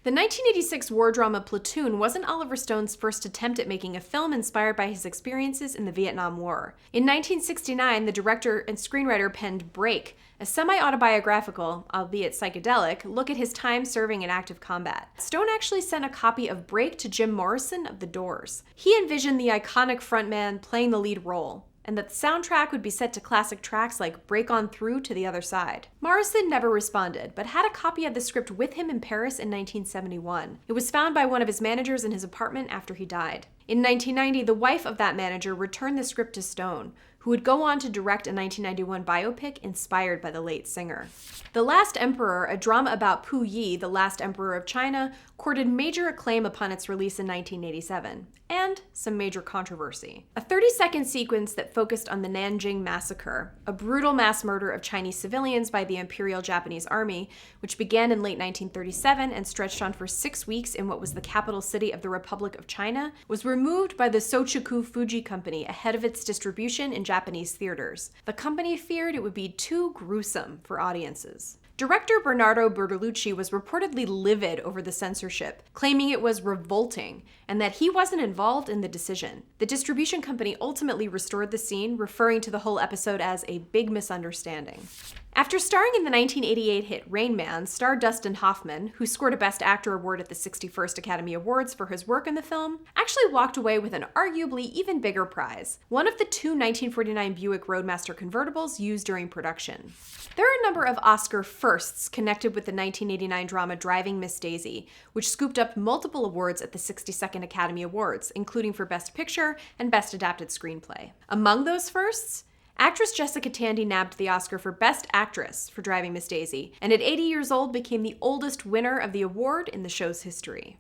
The 1986 war drama Platoon wasn't Oliver Stone's first attempt at making a film inspired by his experiences in the Vietnam War. In 1969, the director and screenwriter penned Break, a semi-autobiographical, albeit psychedelic, look at his time serving in active combat. Stone actually sent a copy of Break to Jim Morrison of The Doors. He envisioned the iconic frontman playing the lead role, and that the soundtrack would be set to classic tracks like Break On Through to the Other Side. Morrison never responded, but had a copy of the script with him in Paris in 1971. It was found by one of his managers in his apartment after he died. In 1990, the wife of that manager returned the script to Stone, who who would go on to direct a 1991 biopic inspired by the late singer. The Last Emperor, a drama about Pu Yi, the last emperor of China, courted major acclaim upon its release in 1987, and some major controversy. A 30-second sequence that focused on the Nanjing Massacre, a brutal mass murder of Chinese civilians by the Imperial Japanese Army, which began in late 1937 and stretched on for 6 weeks in what was the capital city of the Republic of China, was removed by the Sochiku Fuji Company ahead of its distribution in Japanese theaters. The company feared it would be too gruesome for audiences. Director Bernardo Bertolucci was reportedly livid over the censorship, claiming it was revolting and that he wasn't involved in the decision. The distribution company ultimately restored the scene, referring to the whole episode as a big misunderstanding. After starring in the 1988 hit Rain Man, star Dustin Hoffman, who scored a Best Actor award at the 61st Academy Awards for his work in the film, actually walked away with an arguably even bigger prize, one of the two 1949 Buick Roadmaster convertibles used during production. There are a number of Oscar firsts connected with the 1989 drama Driving Miss Daisy, which scooped up multiple awards at the 62nd Academy Awards, including for Best Picture and Best Adapted Screenplay. Among those firsts, actress Jessica Tandy nabbed the Oscar for Best Actress for Driving Miss Daisy, and at 80 years old became the oldest winner of the award in the show's history.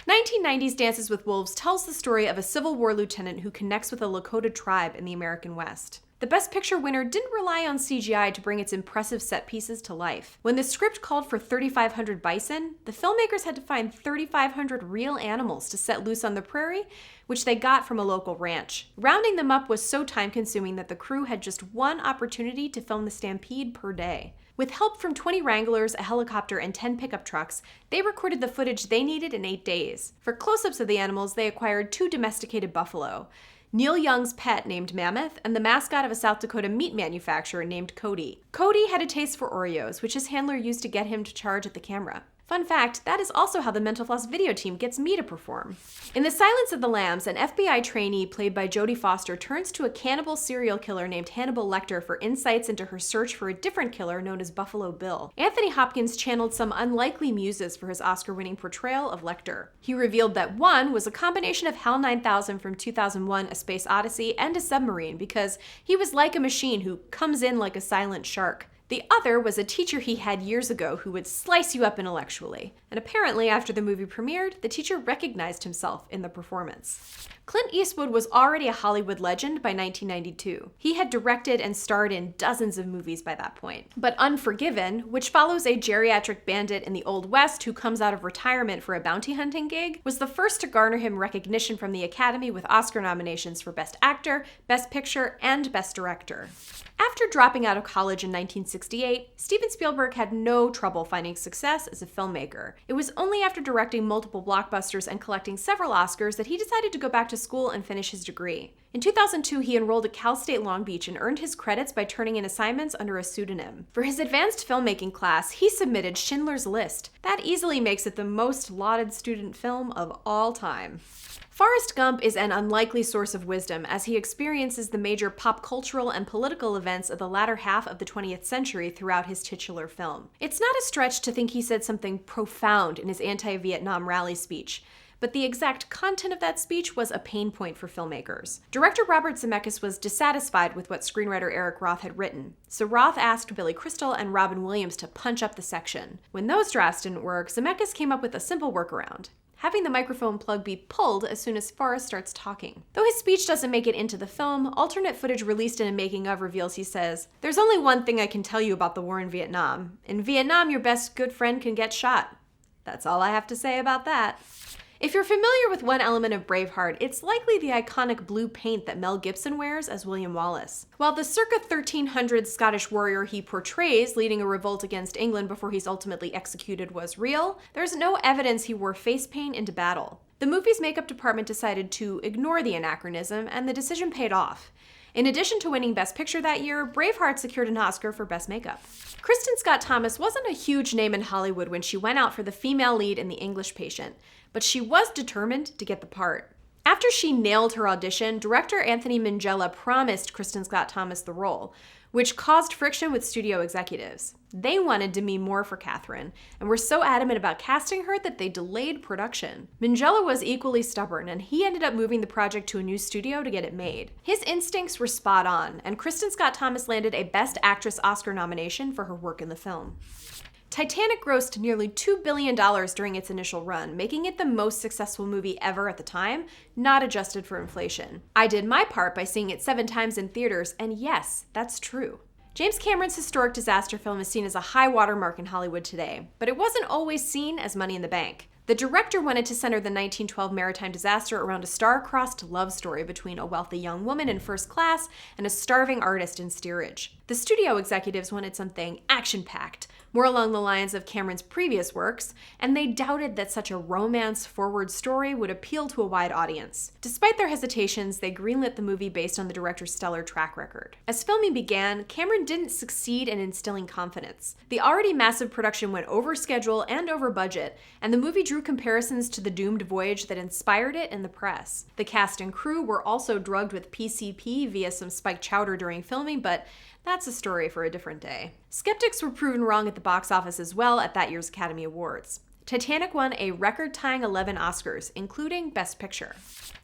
1990's Dances with Wolves tells the story of a Civil War lieutenant who connects with a Lakota tribe in the American West. The Best Picture winner didn't rely on CGI to bring its impressive set pieces to life. When the script called for 3,500 bison, the filmmakers had to find 3,500 real animals to set loose on the prairie, which they got from a local ranch. Rounding them up was so time-consuming that the crew had just one opportunity to film the stampede per day. With help from 20 wranglers, a helicopter, and 10 pickup trucks, they recorded the footage they needed in 8 days. For close-ups of the animals, they acquired 2 domesticated buffalo, Neil Young's pet named Mammoth, and the mascot of a South Dakota meat manufacturer named Cody. Cody had a taste for Oreos, which his handler used to get him to charge at the camera. Fun fact, that is also how the Mental Floss video team gets me to perform. In The Silence of the Lambs, an FBI trainee played by Jodie Foster turns to a cannibal serial killer named Hannibal Lecter for insights into her search for a different killer known as Buffalo Bill. Anthony Hopkins channeled some unlikely muses for his Oscar-winning portrayal of Lecter. He revealed that one was a combination of HAL 9000 from 2001: A Space Odyssey and a submarine because he was like a machine who comes in like a silent shark. The other was a teacher he had years ago who would slice you up intellectually. And apparently, after the movie premiered, the teacher recognized himself in the performance. Clint Eastwood was already a Hollywood legend by 1992. He had directed and starred in dozens of movies by that point. But Unforgiven, which follows a geriatric bandit in the Old West who comes out of retirement for a bounty hunting gig, was the first to garner him recognition from the Academy with Oscar nominations for Best Actor, Best Picture, and Best Director. After dropping out of college in 1968, Steven Spielberg had no trouble finding success as a filmmaker. It was only after directing multiple blockbusters and collecting several Oscars that he decided to go back to school and finish his degree. In 2002, he enrolled at Cal State Long Beach and earned his credits by turning in assignments under a pseudonym. For his advanced filmmaking class, he submitted Schindler's List. That easily makes it the most lauded student film of all time. Forrest Gump is an unlikely source of wisdom as he experiences the major pop cultural and political events of the latter half of the 20th century throughout his titular film. It's not a stretch to think he said something profound in his anti-Vietnam rally speech, but the exact content of that speech was a pain point for filmmakers. Director Robert Zemeckis was dissatisfied with what screenwriter Eric Roth had written, so Roth asked Billy Crystal and Robin Williams to punch up the section. When those drafts didn't work, Zemeckis came up with a simple workaround: having the microphone plug be pulled as soon as Forrest starts talking. Though his speech doesn't make it into the film, alternate footage released in a making-of reveals he says, "There's only one thing I can tell you about the war in Vietnam. In Vietnam, your best good friend can get shot. That's all I have to say about that." If you're familiar with one element of Braveheart, it's likely the iconic blue paint that Mel Gibson wears as William Wallace. While the circa 1300s Scottish warrior he portrays leading a revolt against England before he's ultimately executed was real, there's no evidence he wore face paint into battle. The movie's makeup department decided to ignore the anachronism, and the decision paid off. In addition to winning Best Picture that year, Braveheart secured an Oscar for Best Makeup. Kristen Scott Thomas wasn't a huge name in Hollywood when she went out for the female lead in The English Patient, but she was determined to get the part. After she nailed her audition, director Anthony Minghella promised Kristen Scott Thomas the role, which caused friction with studio executives. They wanted Demi Moore for Catherine, and were so adamant about casting her that they delayed production. Minghella was equally stubborn, and he ended up moving the project to a new studio to get it made. His instincts were spot on, and Kristen Scott Thomas landed a Best Actress Oscar nomination for her work in the film. Titanic grossed nearly $2 billion during its initial run, making it the most successful movie ever at the time, not adjusted for inflation. I did my part by seeing it 7 times in theaters, and yes, that's true. James Cameron's historic disaster film is seen as a high watermark in Hollywood today, but it wasn't always seen as Money in the Bank. The director wanted to center the 1912 maritime disaster around a star-crossed love story between a wealthy young woman in first class and a starving artist in steerage. The studio executives wanted something action-packed, more along the lines of Cameron's previous works, and they doubted that such a romance-forward story would appeal to a wide audience. Despite their hesitations, they greenlit the movie based on the director's stellar track record. As filming began, Cameron didn't succeed in instilling confidence. The already massive production went over schedule and over budget, and the movie drew comparisons to the doomed voyage that inspired it in the press. The cast and crew were also drugged with PCP via some spiked chowder during filming, but that's a story for a different day. Skeptics were proven wrong at the box office as well at that year's Academy Awards. Titanic won a record-tying 11 Oscars, including Best Picture.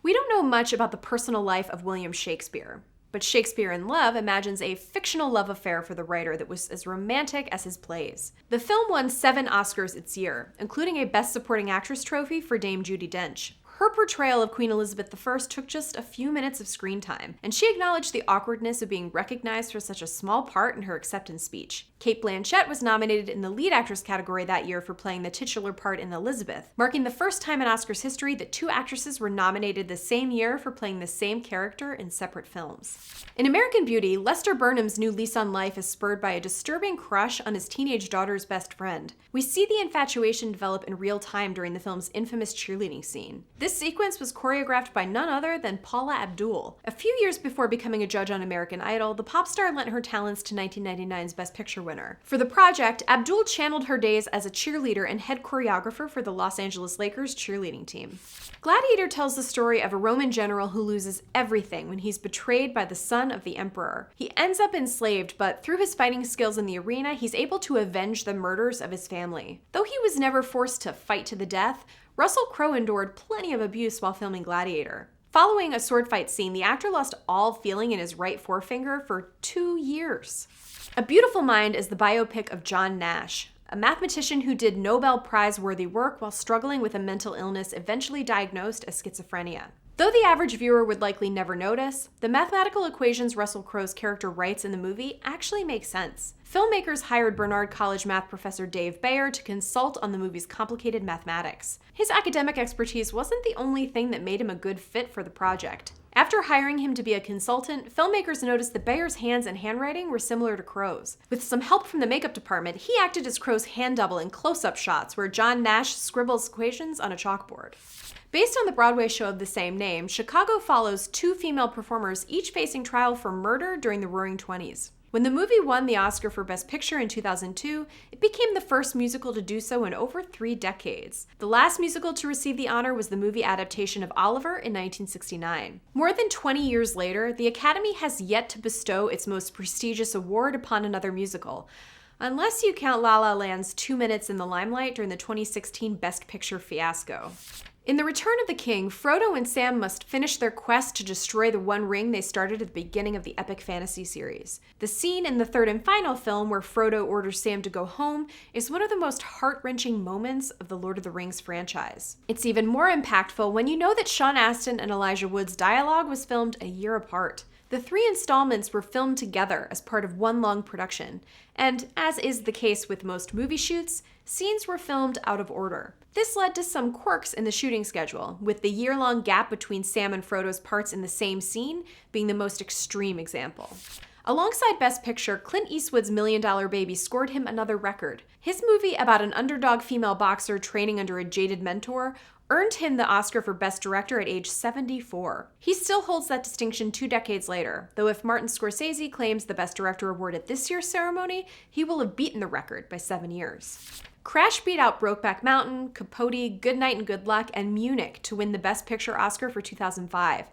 We don't know much about the personal life of William Shakespeare, but Shakespeare in Love imagines a fictional love affair for the writer that was as romantic as his plays. The film won 7 Oscars its year, including a Best Supporting Actress trophy for Dame Judi Dench. Her portrayal of Queen Elizabeth I took just a few minutes of screen time, and she acknowledged the awkwardness of being recognized for such a small part in her acceptance speech. Cate Blanchett was nominated in the lead actress category that year for playing the titular part in Elizabeth, marking the first time in Oscars history that 2 actresses were nominated the same year for playing the same character in separate films. In American Beauty, Lester Burnham's new lease on life is spurred by a disturbing crush on his teenage daughter's best friend. We see the infatuation develop in real time during the film's infamous cheerleading scene. This sequence was choreographed by none other than Paula Abdul. A few years before becoming a judge on American Idol, the pop star lent her talents to 1999's Best Picture winner. For the project, Abdul channeled her days as a cheerleader and head choreographer for the Los Angeles Lakers cheerleading team. Gladiator tells the story of a Roman general who loses everything when he's betrayed by the son of the emperor. He ends up enslaved, but through his fighting skills in the arena, he's able to avenge the murders of his family. Though he was never forced to fight to the death, Russell Crowe endured plenty of abuse while filming Gladiator. Following a sword fight scene, the actor lost all feeling in his right forefinger for 2 years. A Beautiful Mind is the biopic of John Nash, a mathematician who did Nobel Prize-worthy work while struggling with a mental illness eventually diagnosed as schizophrenia. Though the average viewer would likely never notice, the mathematical equations Russell Crowe's character writes in the movie actually make sense. Filmmakers hired Bernard College math professor Dave Bayer to consult on the movie's complicated mathematics. His academic expertise wasn't the only thing that made him a good fit for the project. After hiring him to be a consultant, filmmakers noticed that Bayer's hands and handwriting were similar to Crowe's. With some help from the makeup department, he acted as Crowe's hand double in close-up shots where John Nash scribbles equations on a chalkboard. Based on the Broadway show of the same name, Chicago follows 2 female performers each facing trial for murder during the Roaring Twenties. When the movie won the Oscar for Best Picture in 2002, it became the first musical to do so in over 3 decades. The last musical to receive the honor was the movie adaptation of Oliver in 1969. More than 20 years later, the Academy has yet to bestow its most prestigious award upon another musical, unless you count La La Land's 2 minutes in the limelight during the 2016 Best Picture fiasco. In The Return of the King, Frodo and Sam must finish their quest to destroy the One Ring they started at the beginning of the epic fantasy series. The scene in the 3rd and final film where Frodo orders Sam to go home is one of the most heart-wrenching moments of the Lord of the Rings franchise. It's even more impactful when you know that Sean Astin and Elijah Wood's dialogue was filmed a year apart. The 3 installments were filmed together as part of one long production, and as is the case with most movie shoots, scenes were filmed out of order. This led to some quirks in the shooting schedule, with the year-long gap between Sam and Frodo's parts in the same scene being the most extreme example. Alongside Best Picture, Clint Eastwood's $1 Million Baby scored him another record. His movie about an underdog female boxer training under a jaded mentor earned him the Oscar for Best Director at age 74. He still holds that distinction 2 decades later, though if Martin Scorsese claims the Best Director award at this year's ceremony, he will have beaten the record by 7 years. Crash beat out Brokeback Mountain, Capote, Good Night and Good Luck, and Munich to win the Best Picture Oscar for 2005,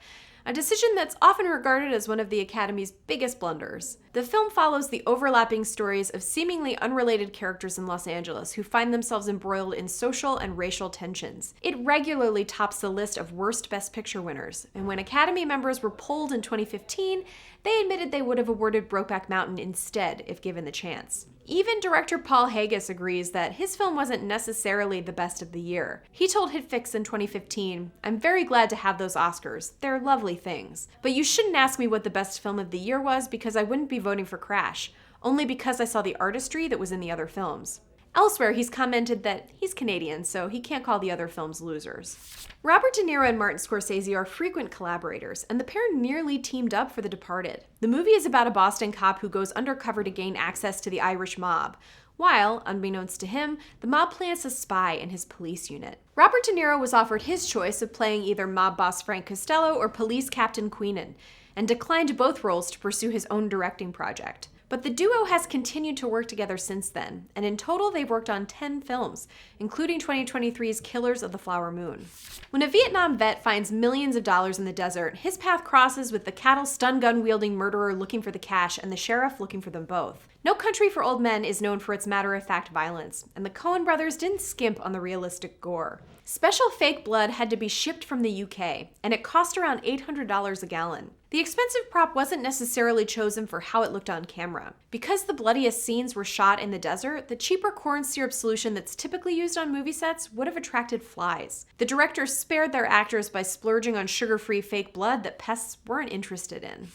a decision that's often regarded as one of the Academy's biggest blunders. The film follows the overlapping stories of seemingly unrelated characters in Los Angeles who find themselves embroiled in social and racial tensions. It regularly tops the list of worst Best Picture winners, and when Academy members were polled in 2015, they admitted they would have awarded Brokeback Mountain instead if given the chance. Even director Paul Haggis agrees that his film wasn't necessarily the best of the year. He told HitFix in 2015, "I'm very glad to have those Oscars. They're lovely things. But you shouldn't ask me what the best film of the year was because I wouldn't be voting for Crash, only because I saw the artistry that was in the other films." Elsewhere, he's commented that he's Canadian, so he can't call the other films losers. Robert De Niro and Martin Scorsese are frequent collaborators, and the pair nearly teamed up for The Departed. The movie is about a Boston cop who goes undercover to gain access to the Irish mob, while, unbeknownst to him, the mob plants a spy in his police unit. Robert De Niro was offered his choice of playing either mob boss Frank Costello or police captain Queenan, and declined both roles to pursue his own directing project. But the duo has continued to work together since then, and in total they've worked on 10 films, including 2023's Killers of the Flower Moon. When a Vietnam vet finds millions of dollars in the desert, his path crosses with the cattle stun gun wielding murderer looking for the cash and the sheriff looking for them both. No Country for Old Men is known for its matter-of-fact violence, and the Coen brothers didn't skimp on the realistic gore. Special fake blood had to be shipped from the UK, and it cost around $800 a gallon. The expensive prop wasn't necessarily chosen for how it looked on camera. Because the bloodiest scenes were shot in the desert, the cheaper corn syrup solution that's typically used on movie sets would have attracted flies. The directors spared their actors by splurging on sugar-free fake blood that pests weren't interested in.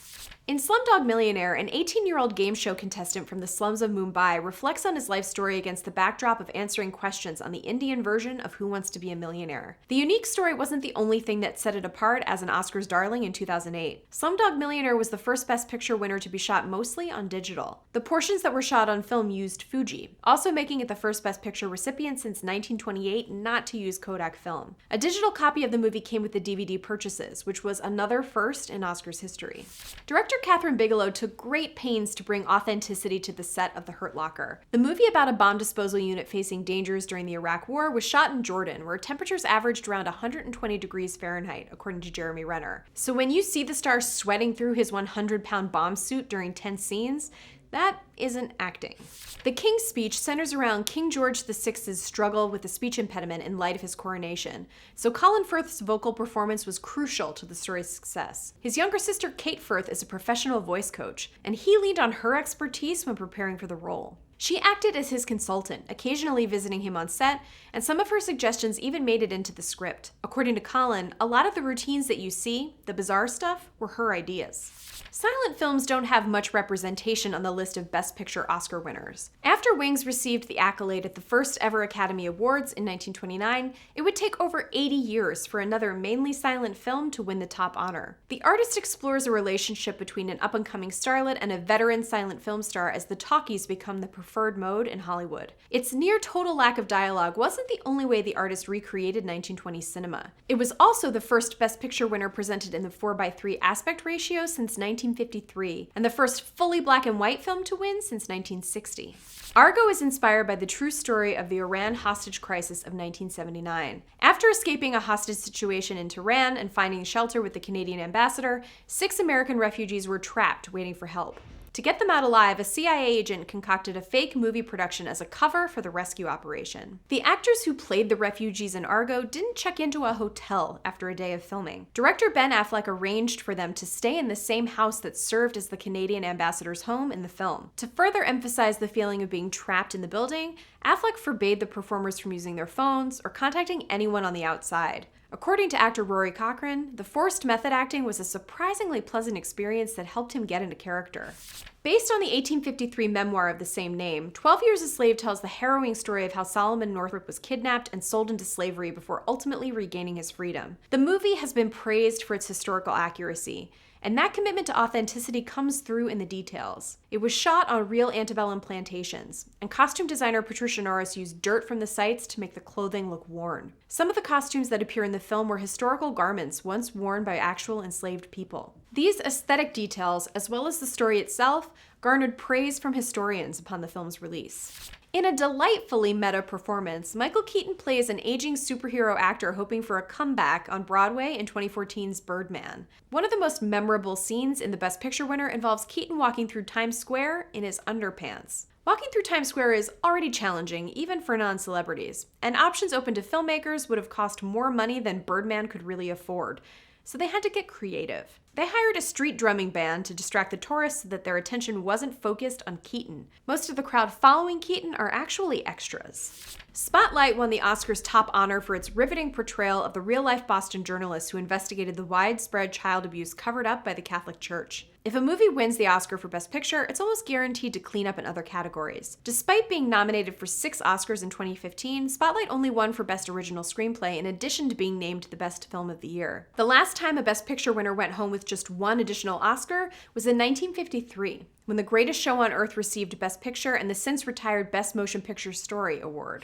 In Slumdog Millionaire, an 18-year-old game show contestant from the slums of Mumbai reflects on his life story against the backdrop of answering questions on the Indian version of Who Wants to Be a Millionaire. The unique story wasn't the only thing that set it apart as an Oscars darling in 2008. Slumdog Millionaire was the first Best Picture winner to be shot mostly on digital. The portions that were shot on film used Fuji, also making it the first Best Picture recipient since 1928 not to use Kodak film. A digital copy of the movie came with the DVD purchases, which was another first in Oscars history. Director Catherine Bigelow took great pains to bring authenticity to the set of The Hurt Locker. The movie about a bomb disposal unit facing dangers during the Iraq War was shot in Jordan, where temperatures averaged around 120 degrees Fahrenheit, according to Jeremy Renner. So when you see the star sweating through his 100-pound bomb suit during tense scenes, that isn't acting. The King's Speech centers around King George VI's struggle with a speech impediment in light of his coronation, so Colin Firth's vocal performance was crucial to the story's success. His younger sister Kate Firth is a professional voice coach, and he leaned on her expertise when preparing for the role. She acted as his consultant, occasionally visiting him on set, and some of her suggestions even made it into the script. According to Colin, a lot of the routines that you see, the bizarre stuff, were her ideas. Silent films don't have much representation on the list of Best Picture Oscar winners. After Wings received the accolade at the first ever Academy Awards in 1929, it would take over 80 years for another mainly silent film to win the top honor. The artist explores a relationship between an up-and-coming starlet and a veteran silent film star as the talkies become the preferred mode in Hollywood. Its near-total lack of dialogue wasn't the only way the artist recreated 1920s cinema. It was also the first Best Picture winner presented in the 4:3 aspect ratio since 1953, and the first fully black and white film to win since 1960. Argo is inspired by the true story of the Iran hostage crisis of 1979. After escaping a hostage situation in Tehran and finding shelter with the Canadian ambassador, 6 American refugees were trapped waiting for help. To get them out alive, a CIA agent concocted a fake movie production as a cover for the rescue operation. The actors who played the refugees in Argo didn't check into a hotel after a day of filming. Director Ben Affleck arranged for them to stay in the same house that served as the Canadian ambassador's home in the film. To further emphasize the feeling of being trapped in the building, Affleck forbade the performers from using their phones or contacting anyone on the outside. According to actor Rory Cochrane, the forced method acting was a surprisingly pleasant experience that helped him get into character. Based on the 1853 memoir of the same name, 12 Years a Slave tells the harrowing story of how Solomon Northup was kidnapped and sold into slavery before ultimately regaining his freedom. The movie has been praised for its historical accuracy, and that commitment to authenticity comes through in the details. It was shot on real antebellum plantations, and costume designer Patricia Norris used dirt from the sites to make the clothing look worn. Some of the costumes that appear in the film were historical garments once worn by actual enslaved people. These aesthetic details, as well as the story itself, garnered praise from historians upon the film's release. In a delightfully meta performance, Michael Keaton plays an aging superhero actor hoping for a comeback on Broadway in 2014's Birdman. One of the most memorable scenes in the Best Picture winner involves Keaton walking through Times Square in his underpants. Walking through Times Square is already challenging, even for non-celebrities, and options open to filmmakers would have cost more money than Birdman could really afford, so they had to get creative. They hired a street drumming band to distract the tourists so that their attention wasn't focused on Keaton. Most of the crowd following Keaton are actually extras. Spotlight won the Oscars top honor for its riveting portrayal of the real-life Boston journalist who investigated the widespread child abuse covered up by the Catholic Church. If a movie wins the Oscar for Best Picture, it's almost guaranteed to clean up in other categories. Despite being nominated for 6 Oscars in 2015, Spotlight only won for Best Original Screenplay in addition to being named the Best Film of the Year. The last time a Best Picture winner went home with just one additional Oscar was in 1953, when The Greatest Show on Earth received Best Picture and the since-retired Best Motion Picture Story Award.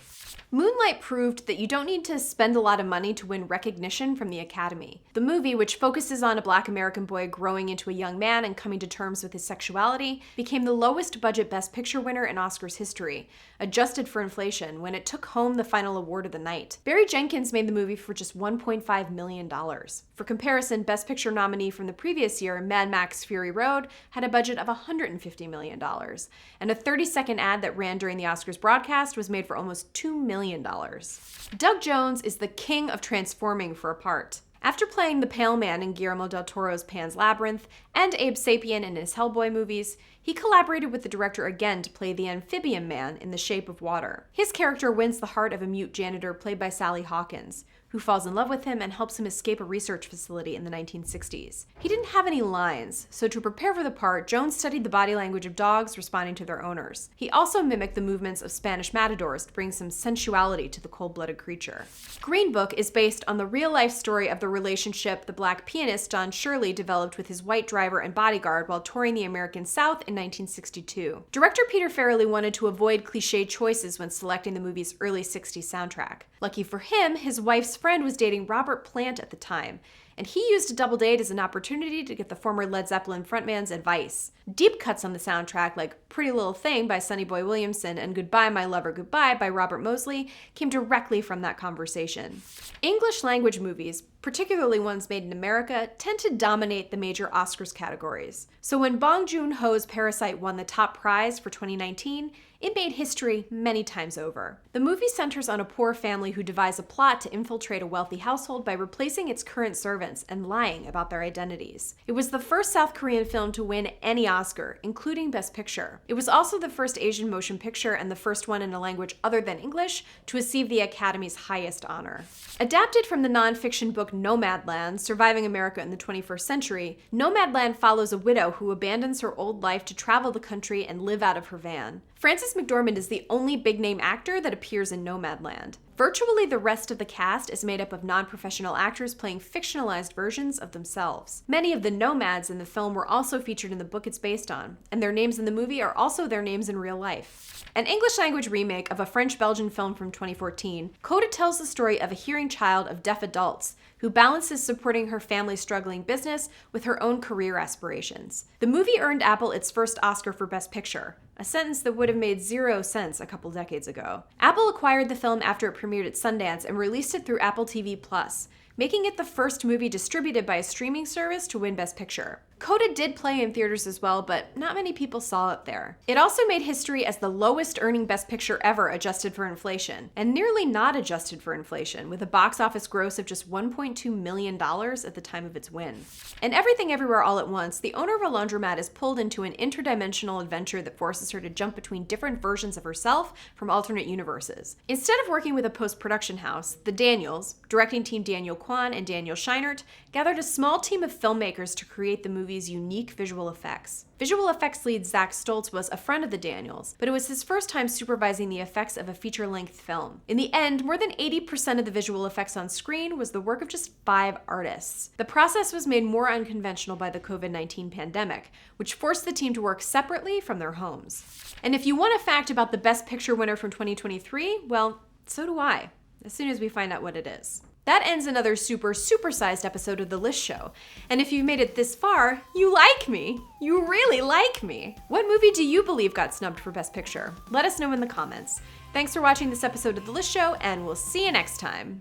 Moonlight proved that you don't need to spend a lot of money to win recognition from the Academy. The movie, which focuses on a Black American boy growing into a young man and coming to terms with his sexuality, became the lowest budget Best Picture winner in Oscars history, adjusted for inflation, when it took home the final award of the night. Barry Jenkins made the movie for just $1.5 million. For comparison, Best Picture nominee from the previous year, Mad Max Fury Road, had a budget of $150 million, and a 30-second ad that ran during the Oscars broadcast was made for almost $2 million. Doug Jones is the king of transforming for a part. After playing the Pale Man in Guillermo del Toro's Pan's Labyrinth and Abe Sapien in his Hellboy movies, he collaborated with the director again to play the Amphibian Man in The Shape of Water. His character wins the heart of a mute janitor played by Sally Hawkins, who falls in love with him and helps him escape a research facility in the 1960s. He didn't have any lines, so to prepare for the part, Jones studied the body language of dogs responding to their owners. He also mimicked the movements of Spanish matadors to bring some sensuality to the cold-blooded creature. Green Book is based on the real-life story of the relationship the black pianist Don Shirley developed with his white driver and bodyguard while touring the American South in 1962. Director Peter Farrelly wanted to avoid cliché choices when selecting the movie's early 60s soundtrack. Lucky for him, his wife's friend was dating Robert Plant at the time, and he used a double date as an opportunity to get the former Led Zeppelin frontman's advice. Deep cuts on the soundtrack, like Pretty Little Thing by Sonny Boy Williamson and Goodbye My Lover Goodbye by Robert Mosley, came directly from that conversation. English language movies, particularly ones made in America, tend to dominate the major Oscars categories. So when Bong Joon-ho's Parasite won the top prize for 2019, it made history many times over. The movie centers on a poor family who devise a plot to infiltrate a wealthy household by replacing its current servants and lying about their identities. It was the first South Korean film to win any Oscar, including Best Picture. It was also the first Asian motion picture and the first one in a language other than English to receive the Academy's highest honor. Adapted from the nonfiction book Nomadland, Surviving America in the 21st Century, Nomadland follows a widow who abandons her old life to travel the country and live out of her van. Frances McDormand is the only big-name actor that appears in Nomadland. Virtually the rest of the cast is made up of non-professional actors playing fictionalized versions of themselves. Many of the nomads in the film were also featured in the book it's based on, and their names in the movie are also their names in real life. An English-language remake of a French-Belgian film from 2014, Coda tells the story of a hearing child of deaf adults who balances supporting her family's struggling business with her own career aspirations. The movie earned Apple its first Oscar for Best Picture, a sentence that would have made 0 sense a couple decades ago. Apple acquired the film after it premiered at Sundance and released it through Apple TV+, making it the first movie distributed by a streaming service to win Best Picture. Coda did play in theaters as well, but not many people saw it there. It also made history as the lowest earning Best Picture ever adjusted for inflation, and nearly not adjusted for inflation, with a box office gross of just $1.2 million at the time of its win. In Everything Everywhere All at Once, the owner of a laundromat is pulled into an interdimensional adventure that forces her to jump between different versions of herself from alternate universes. Instead of working with a post-production house, the Daniels, directing team Daniel Kwan and Daniel Scheinert, gathered a small team of filmmakers to create the movie's unique visual effects. Visual effects lead Zach Stoltz was a friend of the Daniels, but it was his first time supervising the effects of a feature-length film. In the end, more than 80% of the visual effects on screen was the work of just 5 artists. The process was made more unconventional by the COVID-19 pandemic, which forced the team to work separately from their homes. And if you want a fact about the Best Picture winner from 2023, well, so do I, as soon as we find out what it is. That ends another supersized episode of The List Show. And if you've made it this far, you like me. You really like me. What movie do you believe got snubbed for Best Picture? Let us know in the comments. Thanks for watching this episode of The List Show, and we'll see you next time.